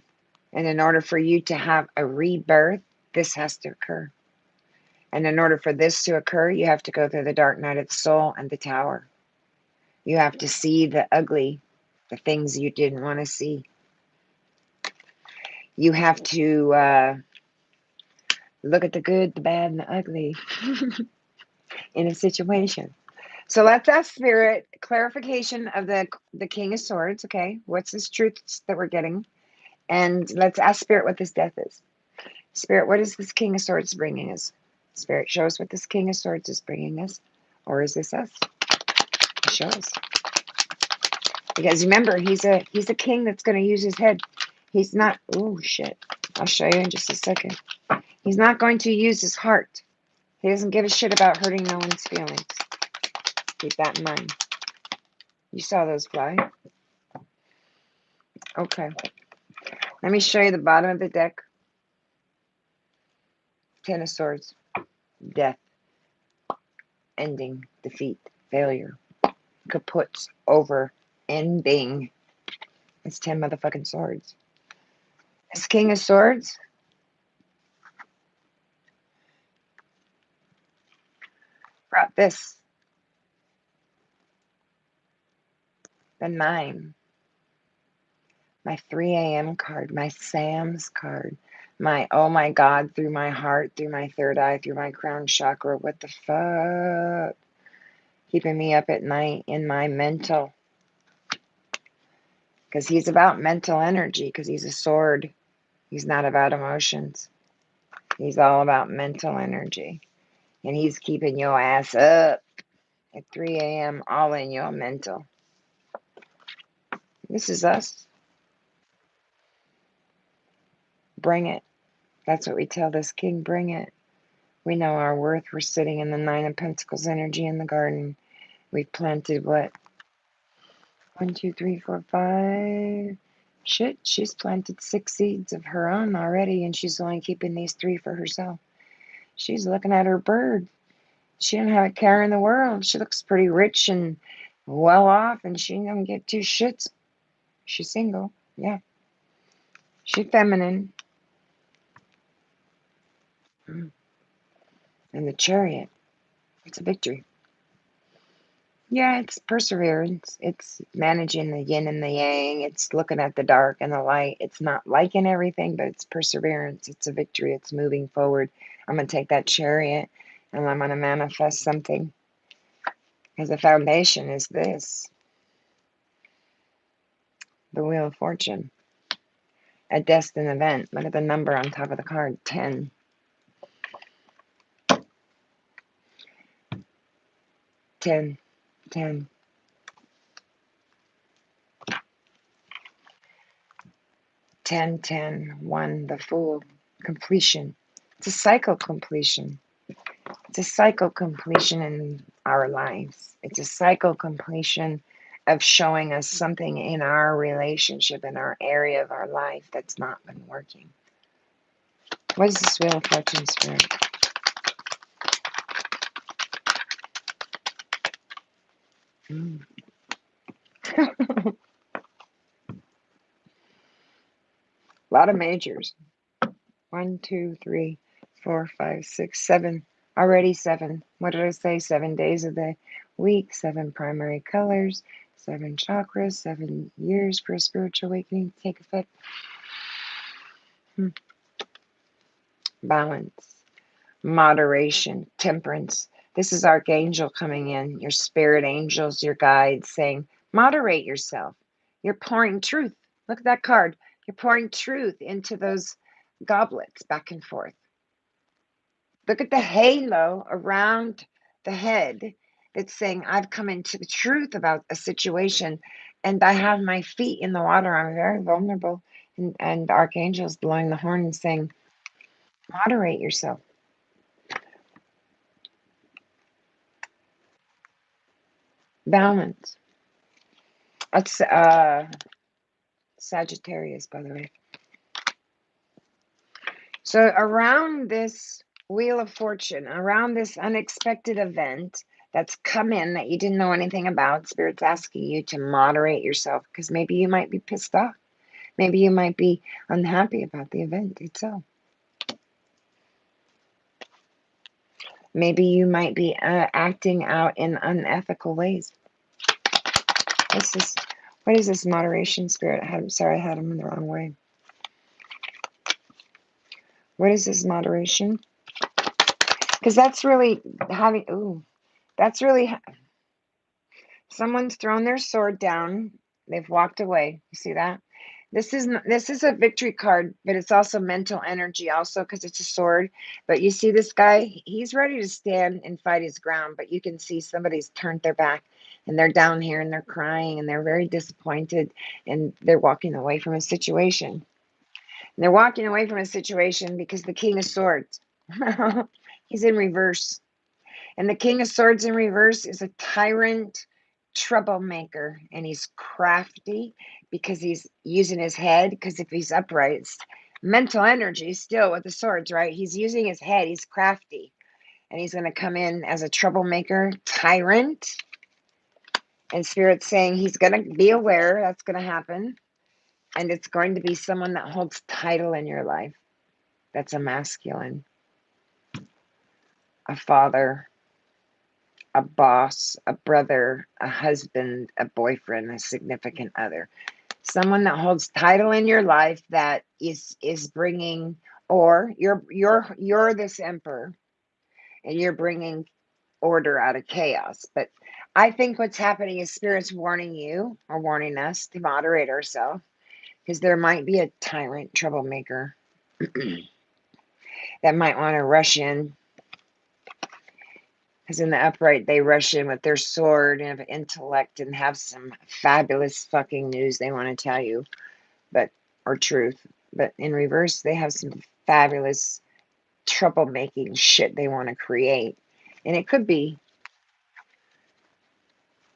And in order for you to have a rebirth, this has to occur. And in order for this to occur, you have to go through the dark night of the soul and the tower. You have to see the ugly, the things you didn't want to see. You have to look at the good, the bad, and the ugly in a situation. So let's ask Spirit clarification of the King of Swords. Okay, what's this truth that we're getting? And let's ask Spirit what this death is. Spirit, what is this King of Swords bringing us? Spirit, show us what this King of Swords is bringing us. Or is this us? Show us. Because remember, he's a king that's going to use his head. He's not, oh shit. I'll show you in just a second. He's not going to use his heart. He doesn't give a shit about hurting no one's feelings. Keep that in mind. You saw those fly. Okay. Let me show you the bottom of the deck. Ten of Swords. Death. Ending. Defeat. Failure. Kaputs. Over. Ending. It's 10 motherfucking swords. This King of Swords brought this. The 9. My 3 a.m. card. My Sam's card. My, oh my God, through my heart, through my third eye, through my crown chakra. What the fuck? Keeping me up at night in my mental. Because he's about mental energy. Because he's a sword. He's not about emotions. He's all about mental energy. And he's keeping your ass up at 3 a.m. all in your mental. This is us. Bring it. That's what we tell this king. Bring it. We know our worth. We're sitting in the 9 of Pentacles energy in the garden. We've planted what? 1, 2, 3, 4, 5. Shit, she's planted 6 seeds of her own already, and she's only keeping these 3 for herself. She's looking at her bird. She don't have a care in the world. She looks pretty rich and well off, and she don't get 2 shits. She's single. Yeah. She's feminine. And the Chariot. It's a victory. Yeah, it's perseverance. It's managing the yin and the yang. It's looking at the dark and the light. It's not liking everything, but it's perseverance. It's a victory. It's moving forward. I'm going to take that Chariot and I'm going to manifest something. Because the foundation is this. The Wheel of Fortune. A destined event. Look at the number on top of the card. 10. 10. 10. 10, 10, 1, the Fool, completion. It's a cycle completion. It's a cycle completion in our lives. It's a cycle completion of showing us something in our relationship, in our area of our life that's not been working. What is this Wheel of Fortune, Spirit? A lot of majors. 1, 2, 3, 4, 5, 6, 7. Already 7. What did I say? 7 days of the week, 7 primary colors, 7 chakras, 7 years for a spiritual awakening to take effect. Balance, moderation, temperance. This is Archangel coming in, your spirit angels, your guides saying, moderate yourself. You're pouring truth. Look at that card. You're pouring truth into those goblets back and forth. Look at the halo around the head that's saying, I've come into the truth about a situation and I have my feet in the water. I'm very vulnerable. And the archangel's blowing the horn and saying, moderate yourself. Balance. That's Sagittarius, by the way. So around this wheel of fortune, around this unexpected event that's come in that you didn't know anything about, Spirit's asking you to moderate yourself because maybe you might be pissed off. Maybe you might be unhappy about the event itself. Maybe you might be acting out in unethical ways. What's this? What is this moderation, Spirit? I had them in the wrong way. What is this moderation? Because that's really having, that's really, someone's thrown their sword down. They've walked away. You see that? This is a victory card, but it's also mental energy also because it's a sword. But you see this guy, he's ready to stand and fight his ground, but you can see somebody's turned their back and they're down here and they're crying and they're very disappointed and they're walking away from a situation. And they're walking away from a situation because the King of Swords, he's in reverse. And the King of Swords in reverse is a tyrant, troublemaker, and he's crafty because he's using his head. Because if he's upright, it's mental energy still with the swords, right? He's using his head. He's crafty, and he's going to come in as a troublemaker, tyrant. And Spirit's saying he's going to be aware that's going to happen, and it's going to be someone that holds title in your life. That's a masculine, a father, a boss, a brother, a husband, a boyfriend, a significant other. Someone that holds title in your life that is bringing, or you're this emperor and you're bringing order out of chaos. But I think what's happening is Spirit's warning you or warning us to moderate ourselves because there might be a tyrant troublemaker that might want to rush in. Because in the upright, they rush in with their sword and have intellect and have some fabulous fucking news they want to tell you, or truth. But in reverse, they have some fabulous troublemaking shit they want to create. And it could be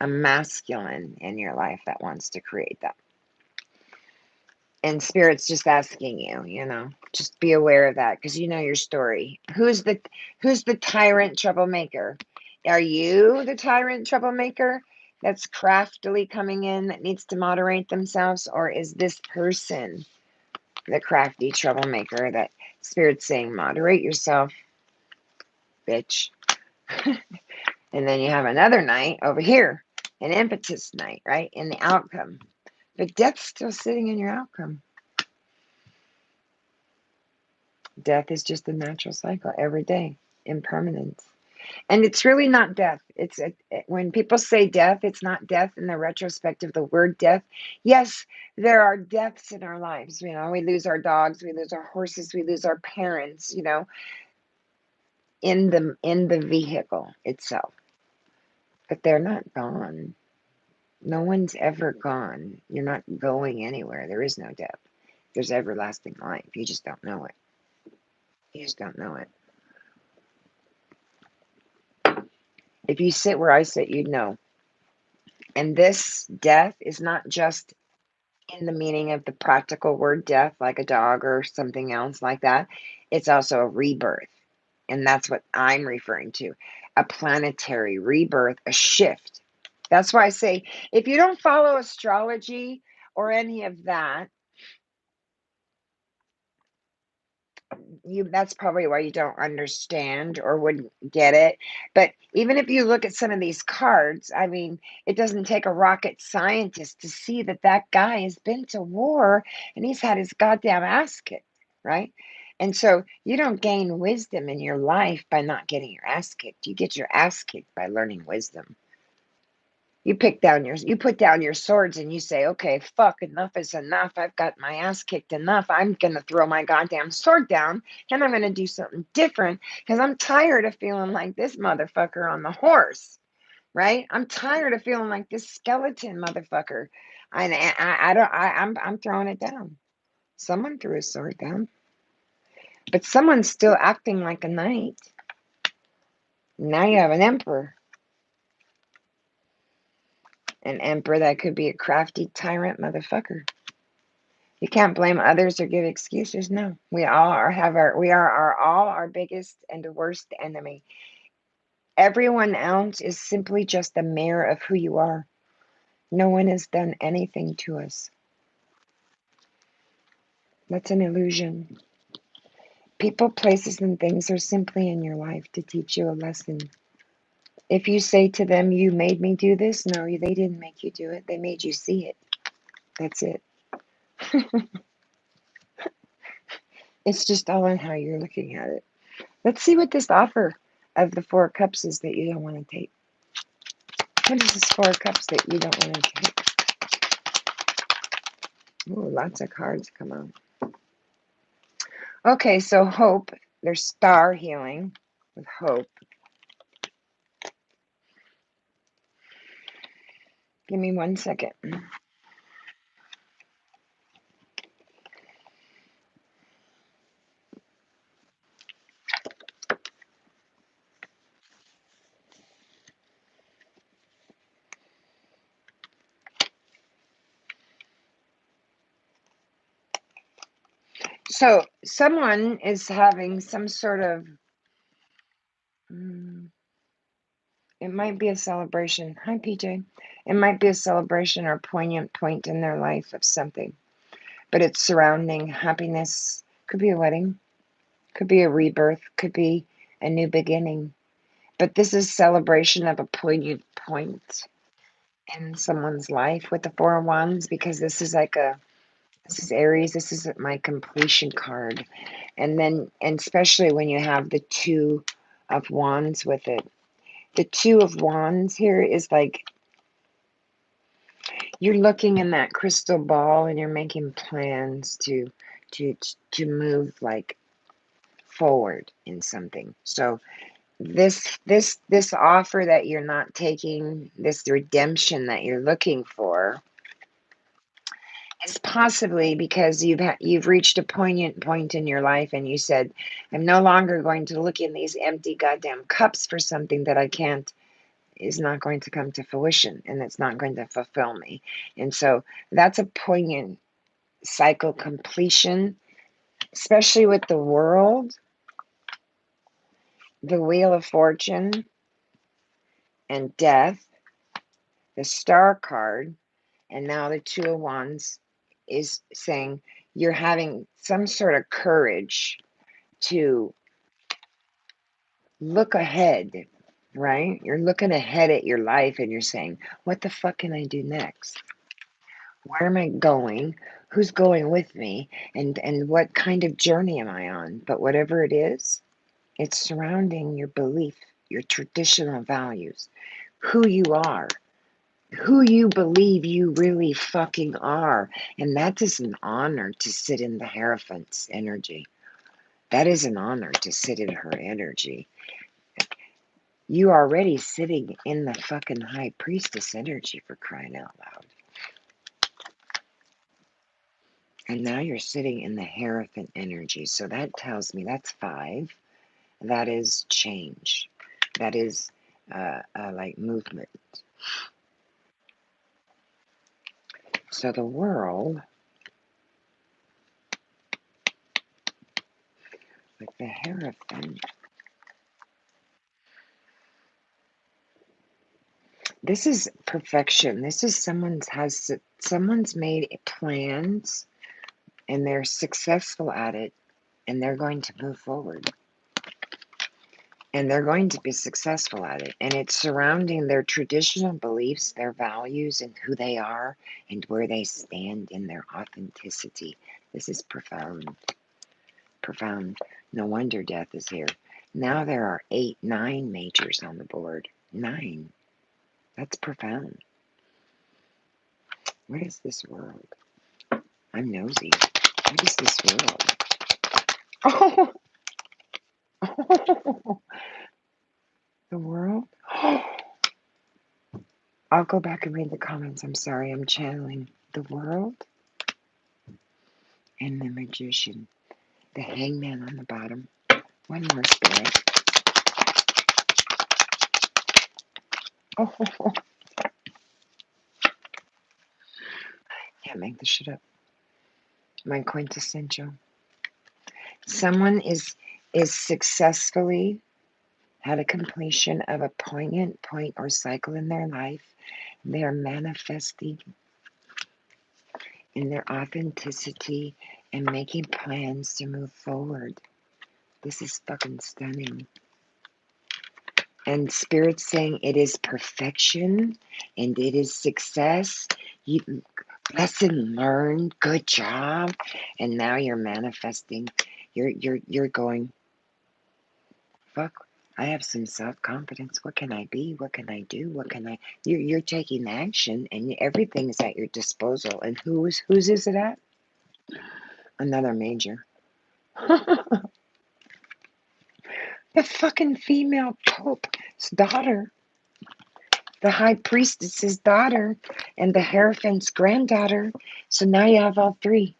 a masculine in your life that wants to create that. And Spirit's just asking you, just be aware of that because you know your story. Who's the tyrant troublemaker? Are you the tyrant troublemaker that's craftily coming in that needs to moderate themselves? Or is this person the crafty troublemaker that Spirit's saying, moderate yourself, bitch? And then you have another night over here, an impetus night, right? In the outcome. But death's still sitting in your outcome. Death is just a natural cycle every day, impermanence. And it's really not death. When people say death, it's not death in the retrospect of the word death. Yes, there are deaths in our lives. We lose our dogs, we lose our horses, we lose our parents, in the vehicle itself. But they're not gone. No one's ever gone. You're not going anywhere. There is no death. There's everlasting life. You just don't know it. You just don't know it. If you sit where I sit, you'd know. And this death is not just in the meaning of the practical word death, like a dog or something else like that. It's also a rebirth. And that's what I'm referring to. A planetary rebirth, a shift. That's why I say, if you don't follow astrology or any of that, that's probably why you don't understand or wouldn't get it. But even if you look at some of these cards, I mean, it doesn't take a rocket scientist to see that guy has been to war and he's had his goddamn ass kicked, right? And so you don't gain wisdom in your life by not getting your ass kicked. You get your ass kicked by learning wisdom. You put down your swords and you say, okay, fuck, enough is enough. I've got my ass kicked enough. I'm going to throw my goddamn sword down and I'm going to do something different because I'm tired of feeling like this motherfucker on the horse. right? I'm tired of feeling like this skeleton motherfucker. And I don't, I'm throwing it down. Someone threw a sword down, but someone's still acting like a knight. Now you have an emperor. An emperor that could be a crafty tyrant motherfucker. You can't blame others or give excuses. No, we all are all our biggest and worst enemy. Everyone else is simply just a mirror of who you are. No one has done anything to us. That's an illusion. People, places, and things are simply in your life to teach you a lesson. If you say to them, "You made me do this," no, they didn't make you do it. They made you see it. That's it. It's just all on how you're looking at it. Let's see what this offer of the Four Cups is that you don't want to take. What is this Four Cups that you don't want to take? Ooh, lots of cards come out. Okay, so hope. There's star healing with hope. Give me 1 second. So someone is having some sort of, it might be a celebration. Hi, PJ. It might be a celebration or poignant point in their life of something, but it's surrounding happiness. Could be a wedding, could be a rebirth, could be a new beginning. But this is celebration of a poignant point in someone's life with the Four of Wands, because this is Aries. This is my completion card. And then, and especially when you have the Two of Wands with it. The Two of Wands here is like you're looking in that crystal ball and you're making plans to move like forward in something. So this offer that you're not taking, this redemption that you're looking for, is possibly because you've reached a poignant point in your life and you said, I'm no longer going to look in these empty goddamn cups for something that I can't, is not going to come to fruition, and it's not going to fulfill me. And so that's a poignant cycle completion, especially with the World, the Wheel of Fortune, and Death, the Star card, and now the Two of Wands is saying you're having some sort of courage to look ahead, right? You're looking ahead at your life and you're saying, what the fuck can I do next? Where am I going? Who's going with me? And what kind of journey am I on? But whatever it is, it's surrounding your belief, your traditional values, who you are, who you believe you really fucking are. And that is an honor to sit in the Hierophant's energy. That is an honor to sit in her energy. You are already sitting in the fucking High Priestess energy, for crying out loud. And now you're sitting in the Hierophant energy. So that tells me that's 5. That is change. That is like movement. So the World, with the Hierophant, this is perfection. This is someone's made plans and they're successful at it and they're going to move forward. And they're going to be successful at it. And it's surrounding their traditional beliefs, their values, and who they are, and where they stand in their authenticity. This is profound. Profound. No wonder Death is here. Now there are 9 majors on the board. 9. That's profound. What is this world? I'm nosy. What is this world? Oh, oh. The world? I'll go back and read the comments. I'm sorry. I'm channeling the world and the magician. The hangman on the bottom. One more spirit. Oh, can't make this shit up. My quintessential. Someone is successfully had a completion of a poignant point or cycle in their life. They are manifesting in their authenticity and making plans to move forward. This is fucking stunning. And Spirit's saying it is perfection and it is success. You lesson learned, good job. And now you're manifesting. You're going, fuck, I have some self-confidence. What can I be? What can I do? What can I? You're taking action, and everything is at your disposal. And whose is it at? Another major. The fucking female pope's daughter, the high priestess's daughter, and the Hierophant's granddaughter. So now you have all three.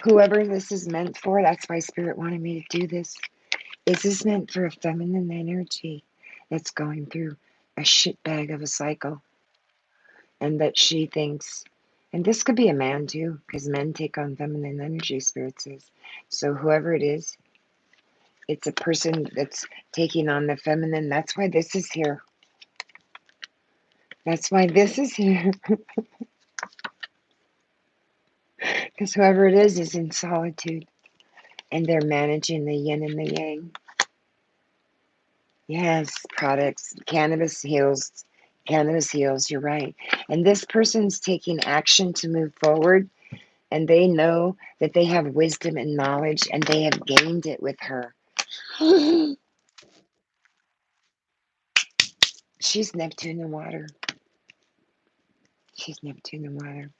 Whoever this is meant for, that's why Spirit wanted me to do this. Is this meant for a feminine energy that's going through a shitbag of a cycle? And that she thinks, and this could be a man too, because men take on feminine energy, Spirit says. So whoever it is, it's a person that's taking on the feminine. That's why this is here. That's why this is here. Because whoever it is in solitude. And they're managing the yin and the yang. Yes, products. Cannabis heals. Cannabis heals, you're right. And this person's taking action to move forward. And they know that they have wisdom and knowledge. And they have gained it with her. She's Neptune in water. She's Neptune in water.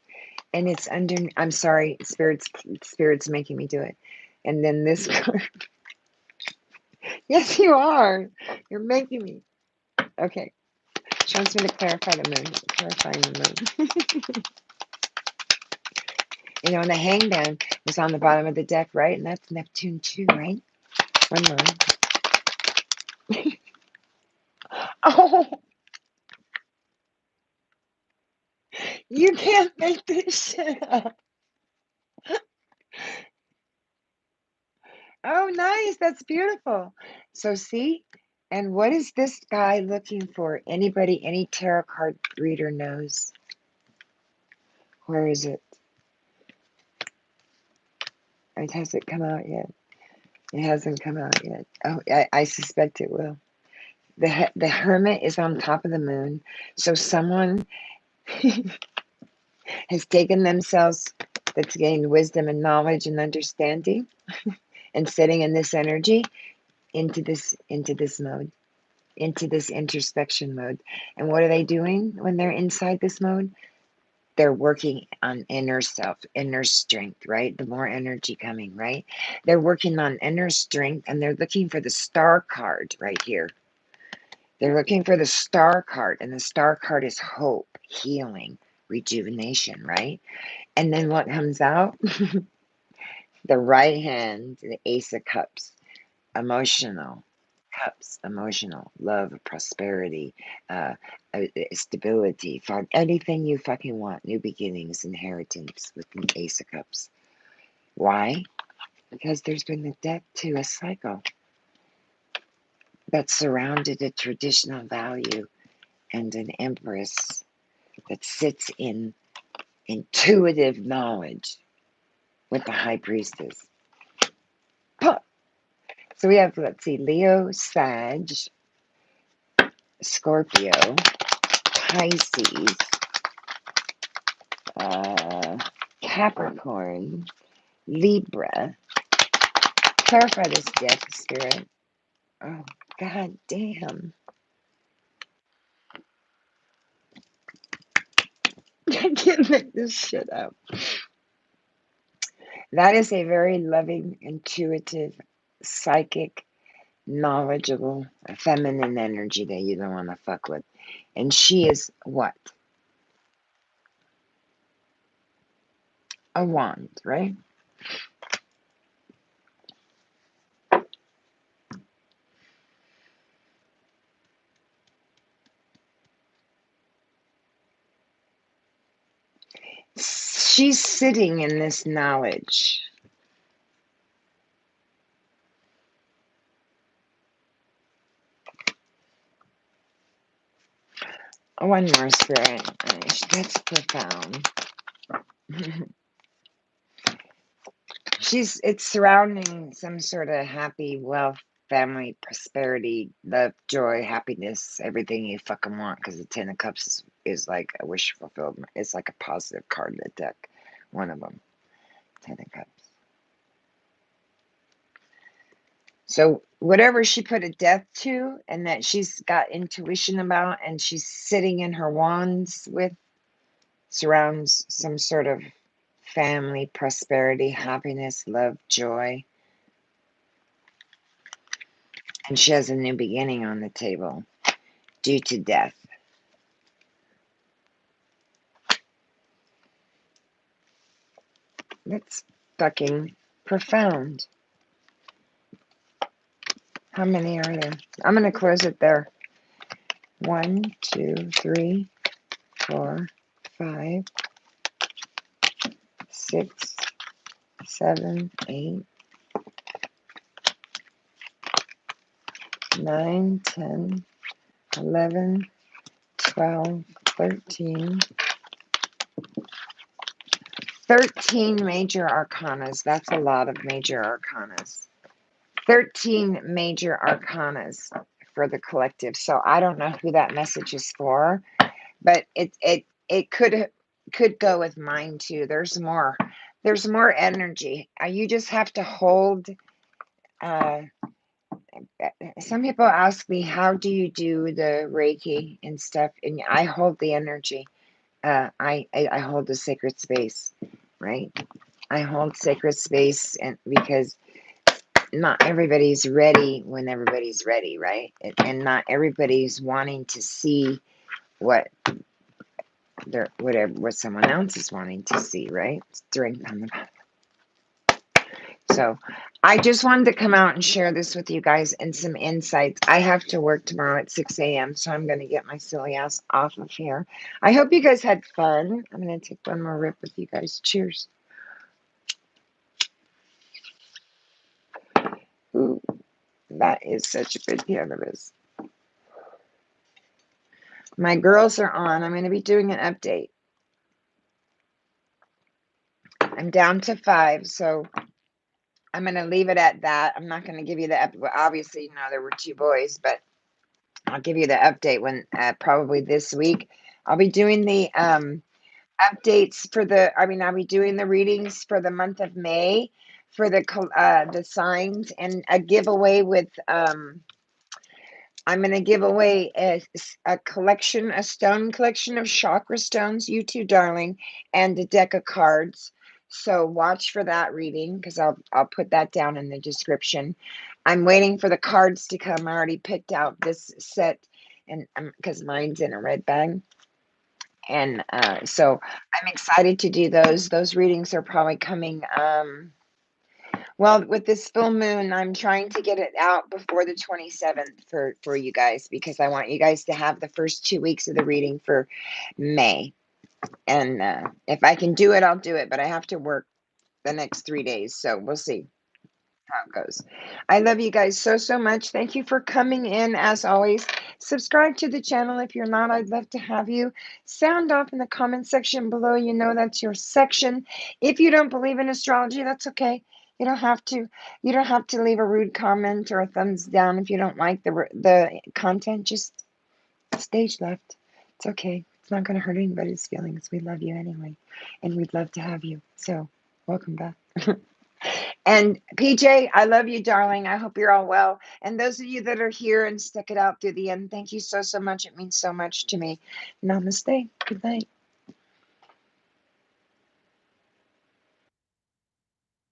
And it's under, I'm sorry, Spirit's making me do it. And then this card. Yes, you are. You're making me. Okay. She wants me to clarify the moon. Clarifying the moon. You know, and the hangman was on the bottom of the deck, right? And that's Neptune too, right? One more. Oh, you can't make this shit up. Oh, nice. That's beautiful. So see, and what is this guy looking for? Anybody, any tarot card reader knows. Where is it? It hasn't come out yet. It hasn't come out yet. Oh, I suspect it will. The hermit is on top of the moon. So someone has taken themselves that's gained wisdom and knowledge and understanding and sitting in this energy into this mode, into this introspection mode. And what are they doing when they're inside this mode? They're working on inner self, inner strength, right? The more energy coming, right? They're working on inner strength and they're looking for the star card right here. They're looking for the star card, and the star card is hope, healing, rejuvenation, right? And then what comes out? The right hand, the Ace of Cups, emotional. Cups, emotional, love, prosperity, stability, anything you fucking want, new beginnings, inheritance with the Ace of Cups. Why? Because there's been a death to a cycle that surrounded a traditional value and an empress that sits in intuitive knowledge with the high priestess. So we have, let's see, Leo, Sag, Scorpio, Pisces, Capricorn, Libra. Clarify this, death spirit. Oh, god damn. I can't make this shit up. That is a very loving, intuitive, psychic, knowledgeable, feminine energy that you don't want to fuck with. And she is what? A wand, right? She's sitting in this knowledge. One more spirit. That's profound. It's surrounding some sort of happy, wealth, family, prosperity, love, joy, happiness, everything you fucking want, because the Ten of Cups is like a wish fulfillment. It's like a positive card in the deck. One of them. Ten of Cups. So whatever she put a death to and that she's got intuition about and she's sitting in her wands with surrounds some sort of family, prosperity, happiness, love, joy. And she has a new beginning on the table due to death. That's fucking profound. How many are there? I'm going to close it there. 1, 2, 3, 4, 5, 6, 7, 8, 9, 10, 11, 12, 13. 13 major arcanas. That's a lot of major arcanas. 13 major arcanas for the collective. So I don't know who that message is for, but it could go with mine too. There's more energy. You just have to hold. Some people ask me, how do you do the Reiki and stuff? And I hold the energy. I hold the sacred space, right? I hold sacred space, and because not everybody's ready when everybody's ready, right? And not everybody's wanting to see what someone else is wanting to see, right? Strengthen them. So I just wanted to come out and share this with you guys and some insights. I have to work tomorrow at 6 a.m., so I'm going to get my silly ass off of here. I hope you guys had fun. I'm going to take one more rip with you guys. Cheers. Ooh, that is such a good cannabis. My girls are on. I'm going to be doing an update. I'm down to 5, so I'm going to leave it at that. I'm not going to give you the obviously, you know, there were 2 boys, but I'll give you the update when probably this week. I'll be doing the updates for I'll be doing the readings for the month of May for the signs, and a giveaway with I'm going to give away a stone collection of chakra stones, you too, darling, and a deck of cards. So watch for that reading, because I'll put that down in the description. I'm waiting for the cards to come. I already picked out this set, and because mine's in a red bag. And so I'm excited to do those. Those readings are probably coming. Well, with this full moon, I'm trying to get it out before the 27th for you guys, because I want you guys to have the first 2 weeks of the reading for May. And if I can do it, I'll do it. But I have to work the next 3 days. So we'll see how it goes. I love you guys so much. Thank you for coming in. As always, subscribe to the channel if you're not. I'd love to have you. Sound off in the comment section below. You know that's your section. If you don't believe in astrology, that's okay. You don't have to leave a rude comment or a thumbs down if you don't like the content. Just stage left. It's okay. It's not going to hurt anybody's feelings. We love you anyway, and we'd love to have you. So welcome back. And PJ, I love you, darling. I hope you're all well. And those of you that are here and stuck it out through the end, thank you so much. It means so much to me. Namaste. Good night.